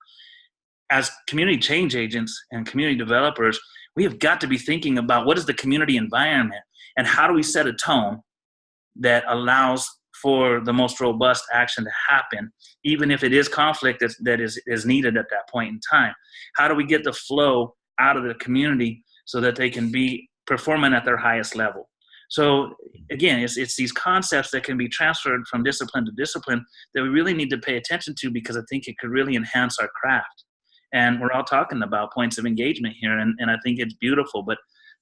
As community change agents and community developers, we have got to be thinking about what is the community environment and how do we set a tone that allows for the most robust action to happen, even if it is conflict that is needed at that point in time. How do we get the flow out of the community so that they can be performing at their highest level? So again, it's these concepts that can be transferred from discipline to discipline that we really need to pay attention to, because I think it could really enhance our craft. And we're all talking about points of engagement here, and I think it's beautiful. But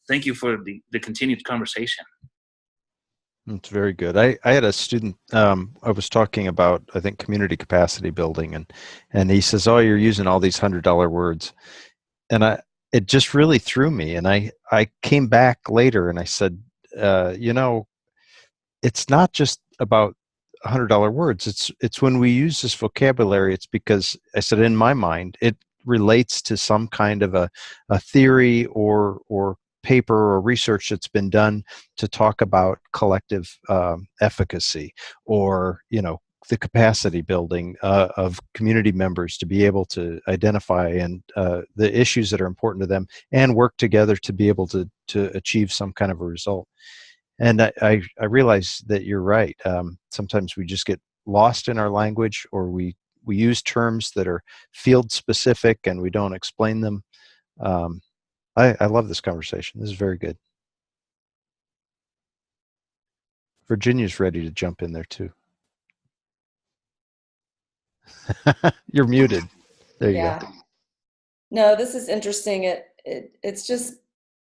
thank you for the continued conversation. It's very good. I had a student, I was talking about, I think, community capacity building, and he says, oh, you're using all these $100 words. And it just really threw me. And I came back later and I said, it's not just about $100 words. It's when we use this vocabulary, it's because, I said, in my mind, it relates to some kind of a theory or paper or research that's been done to talk about collective efficacy, or the capacity building of community members to be able to identify and the issues that are important to them and work together to be able to achieve some kind of a result. And I realize that you're right. Sometimes we just get lost in our language, or we use terms that are field specific and we don't explain them. I love this conversation. This is very good. Virginia's ready to jump in there too. You're muted. There you go. No, this is interesting. It's just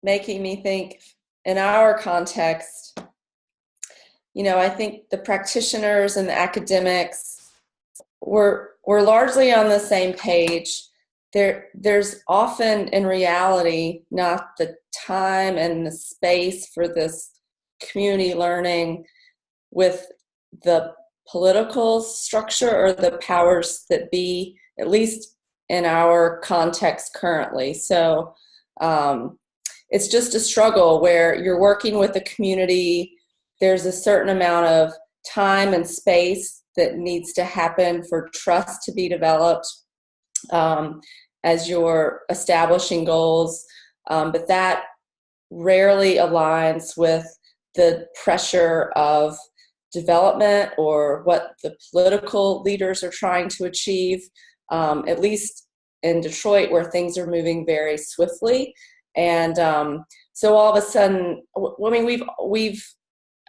making me think in our context, I think the practitioners and the academics, we're largely on the same page. There's often, in reality, not the time and the space for this community learning with the political structure or the powers that be, at least in our context currently. So it's just a struggle where you're working with the community. There's a certain amount of time and space that needs to happen for trust to be developed as you're establishing goals, but that rarely aligns with the pressure of development or what the political leaders are trying to achieve, at least in Detroit, where things are moving very swiftly. And so all of a sudden, we've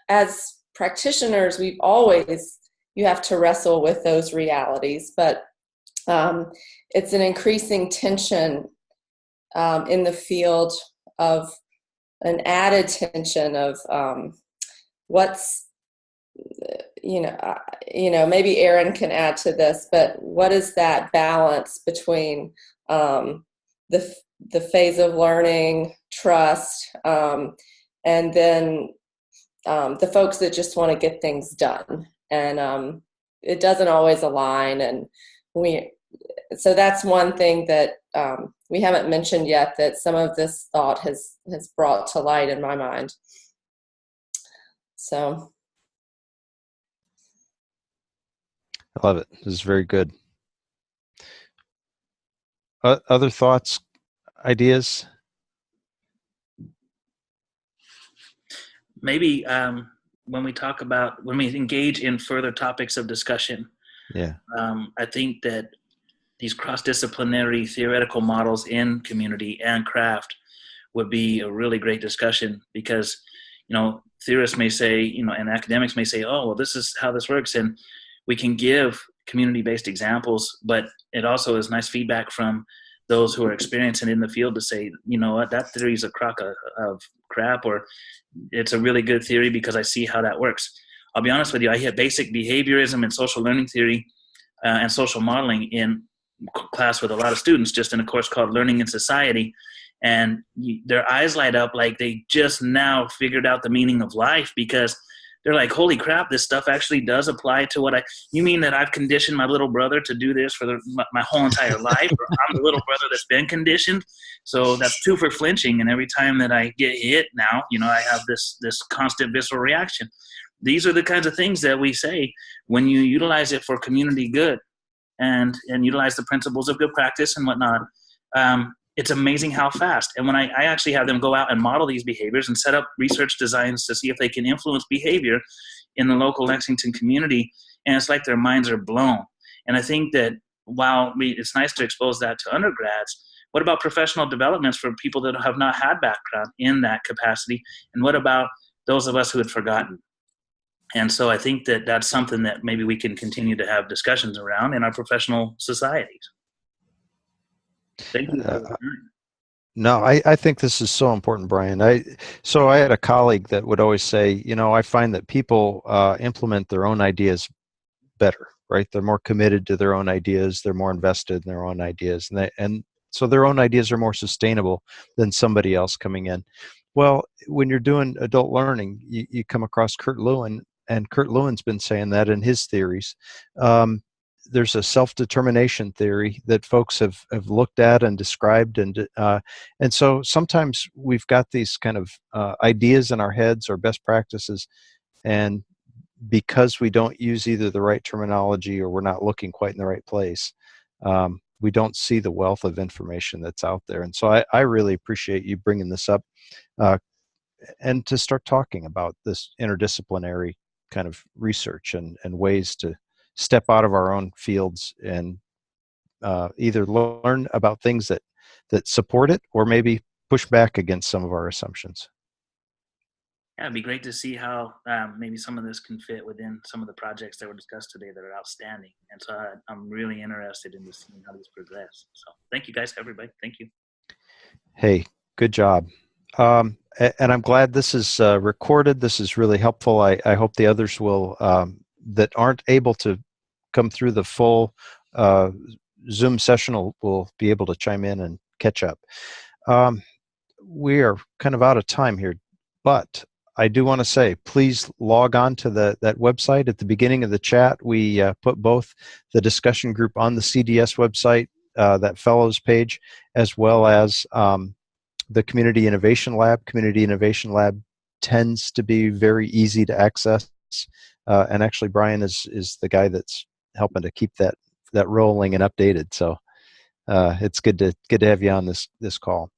as practitioners, you have to wrestle with those realities, but it's an increasing tension in the field, of an added tension of what's, maybe Aaron can add to this, but what is that balance between the phase of learning, trust, and then the folks that just want to get things done, and it doesn't always align. And so that's one thing that we haven't mentioned yet, that some of this thought has brought to light in my mind. So I love it. This is very good. Other thoughts, ideas? Maybe when we engage in further topics of discussion, I think that these cross-disciplinary theoretical models in community and craft would be a really great discussion, because, theorists may say, and academics may say, oh, well, this is how this works. And we can give community-based examples, but it also is nice feedback from those who are experiencing in the field to say, what, that theory is a crock of crap, or it's a really good theory because I see how that works. I'll be honest with you, I hit basic behaviorism and social learning theory and social modeling in class with a lot of students just in a course called Learning in Society, and their eyes light up like they just now figured out the meaning of life, because they're like, holy crap, this stuff actually does apply to what you mean that I've conditioned my little brother to do this for my whole entire life? Or I'm the little brother that's been conditioned. So that's 2 for flinching. And every time that I get hit now, I have this constant visceral reaction. These are the kinds of things that we say when you utilize it for community good and utilize the principles of good practice and whatnot. It's amazing how fast. And when I actually have them go out and model these behaviors and set up research designs to see if they can influence behavior in the local Lexington community, and it's like their minds are blown. And I think that while it's nice to expose that to undergrads, what about professional developments for people that have not had background in that capacity? And what about those of us who had forgotten? And so I think that that's something that maybe we can continue to have discussions around in our professional societies. Thank you. No, I think this is so important, Brian. I had a colleague that would always say, I find that people implement their own ideas better, right? They're more committed to their own ideas. They're more invested in their own ideas. And so their own ideas are more sustainable than somebody else coming in. Well, when you're doing adult learning, you come across Kurt Lewin, and Kurt Lewin's been saying that in his theories. There's a self-determination theory that folks have looked at and described, and so sometimes we've got these kind of ideas in our heads or best practices, and because we don't use either the right terminology or we're not looking quite in the right place, we don't see the wealth of information that's out there. And so I really appreciate you bringing this up, and to start talking about this interdisciplinary kind of research and ways to step out of our own fields and either learn about things that support it or maybe push back against some of our assumptions. Yeah, it'd be great to see how maybe some of this can fit within some of the projects that were discussed today that are outstanding. And so I'm really interested in seeing how these progress. So thank you guys, everybody. Thank you. Hey, good job. And I'm glad this is recorded. This is really helpful. I hope the others will, that aren't able to come through the full Zoom session will be able to chime in and catch up. We are kind of out of time here, but I do want to say, please log on to that website. At the beginning of the chat, we put both the discussion group on the CDS website, that fellows page, as well as the Community Innovation Lab. Community Innovation Lab tends to be very easy to access. And actually, Brian is the guy that's helping to keep that rolling and updated. So it's good to have you on this call.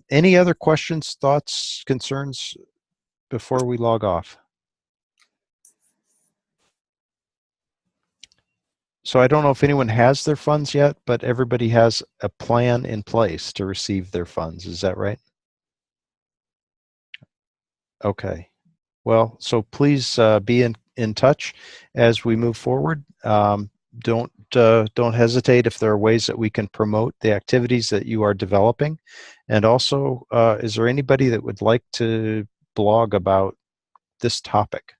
Any other questions, thoughts, concerns before we log off? So I don't know if anyone has their funds yet, but everybody has a plan in place to receive their funds. Is that right? Okay. Well, so please be in touch as we move forward. Don't hesitate if there are ways that we can promote the activities that you are developing. And also, is there anybody that would like to blog about this topic?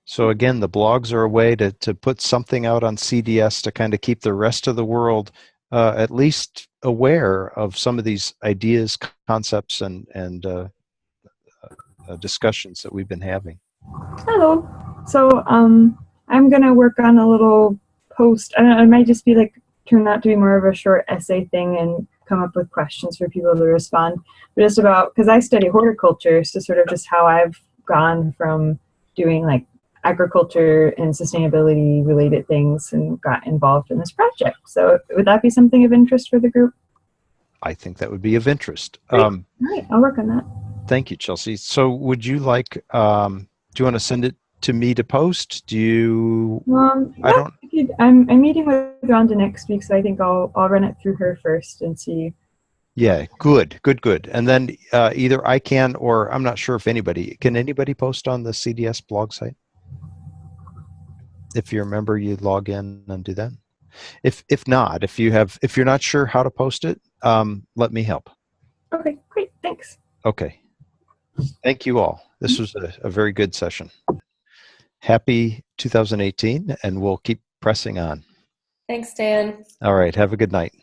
So again, the blogs are a way to put something out on CDS to kind of keep the rest of the world at least aware of some of these ideas, concepts, and discussions that we've been having. Hello. So I'm going to work on a little post. I don't know, it might just be like turn out to be more of a short essay thing and come up with questions for people to respond. But just about, because I study horticulture, so sort of just how I've gone from doing like agriculture and sustainability related things and got involved in this project. So would that be something of interest for the group? I think that would be of interest. All right, I'll work on that. Thank you, Chelsea. So would you like, do you want to send it to me to post? Do you, I'm meeting with Rhonda next week, so I think I'll run it through her first and see. Yeah, good. And then either I can, or I'm not sure if can anybody post on the CDS blog site? If you remember, you log in and do that. If not, if you're not sure how to post it, let me help. Okay, great, thanks. Okay. Thank you all. This was a very good session. happy 2018, and we'll keep pressing on. Thanks, Dan. All right. Have a good night.